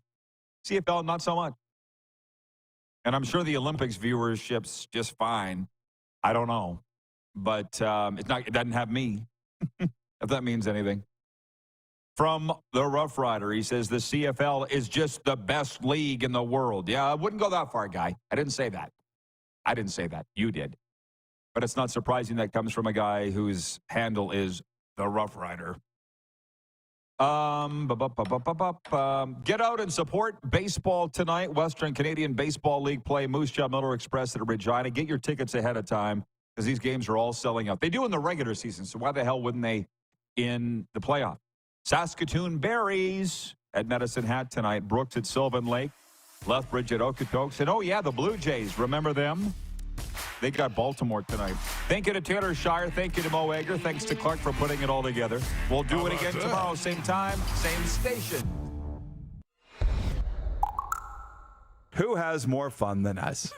CFL, not so much. And I'm sure the Olympics viewership's just fine. I don't know. But it doesn't have me, if that means anything. From the Roughrider, he says the CFL is just the best league in the world. Yeah, I wouldn't go that far, guy. I didn't say that. You did. But it's not surprising that comes from a guy whose handle is the Roughrider. Get out and support baseball tonight. Western Canadian Baseball League play. Moose Jaw Miller Express at Regina. Get your tickets ahead of time because these games are all selling out. They do in the regular season, so why the hell wouldn't they in the playoff? Saskatoon Berries at Medicine Hat tonight. Brooks at Sylvan Lake. Lethbridge at Okotoks. And oh, yeah, the Blue Jays. Remember them? They got Baltimore tonight. Thank you to Taylor Shire. Thank you to Mo Egger. Thanks to Clark for putting it all together. We'll do it again tomorrow. Same time, same station. Who has more fun than us?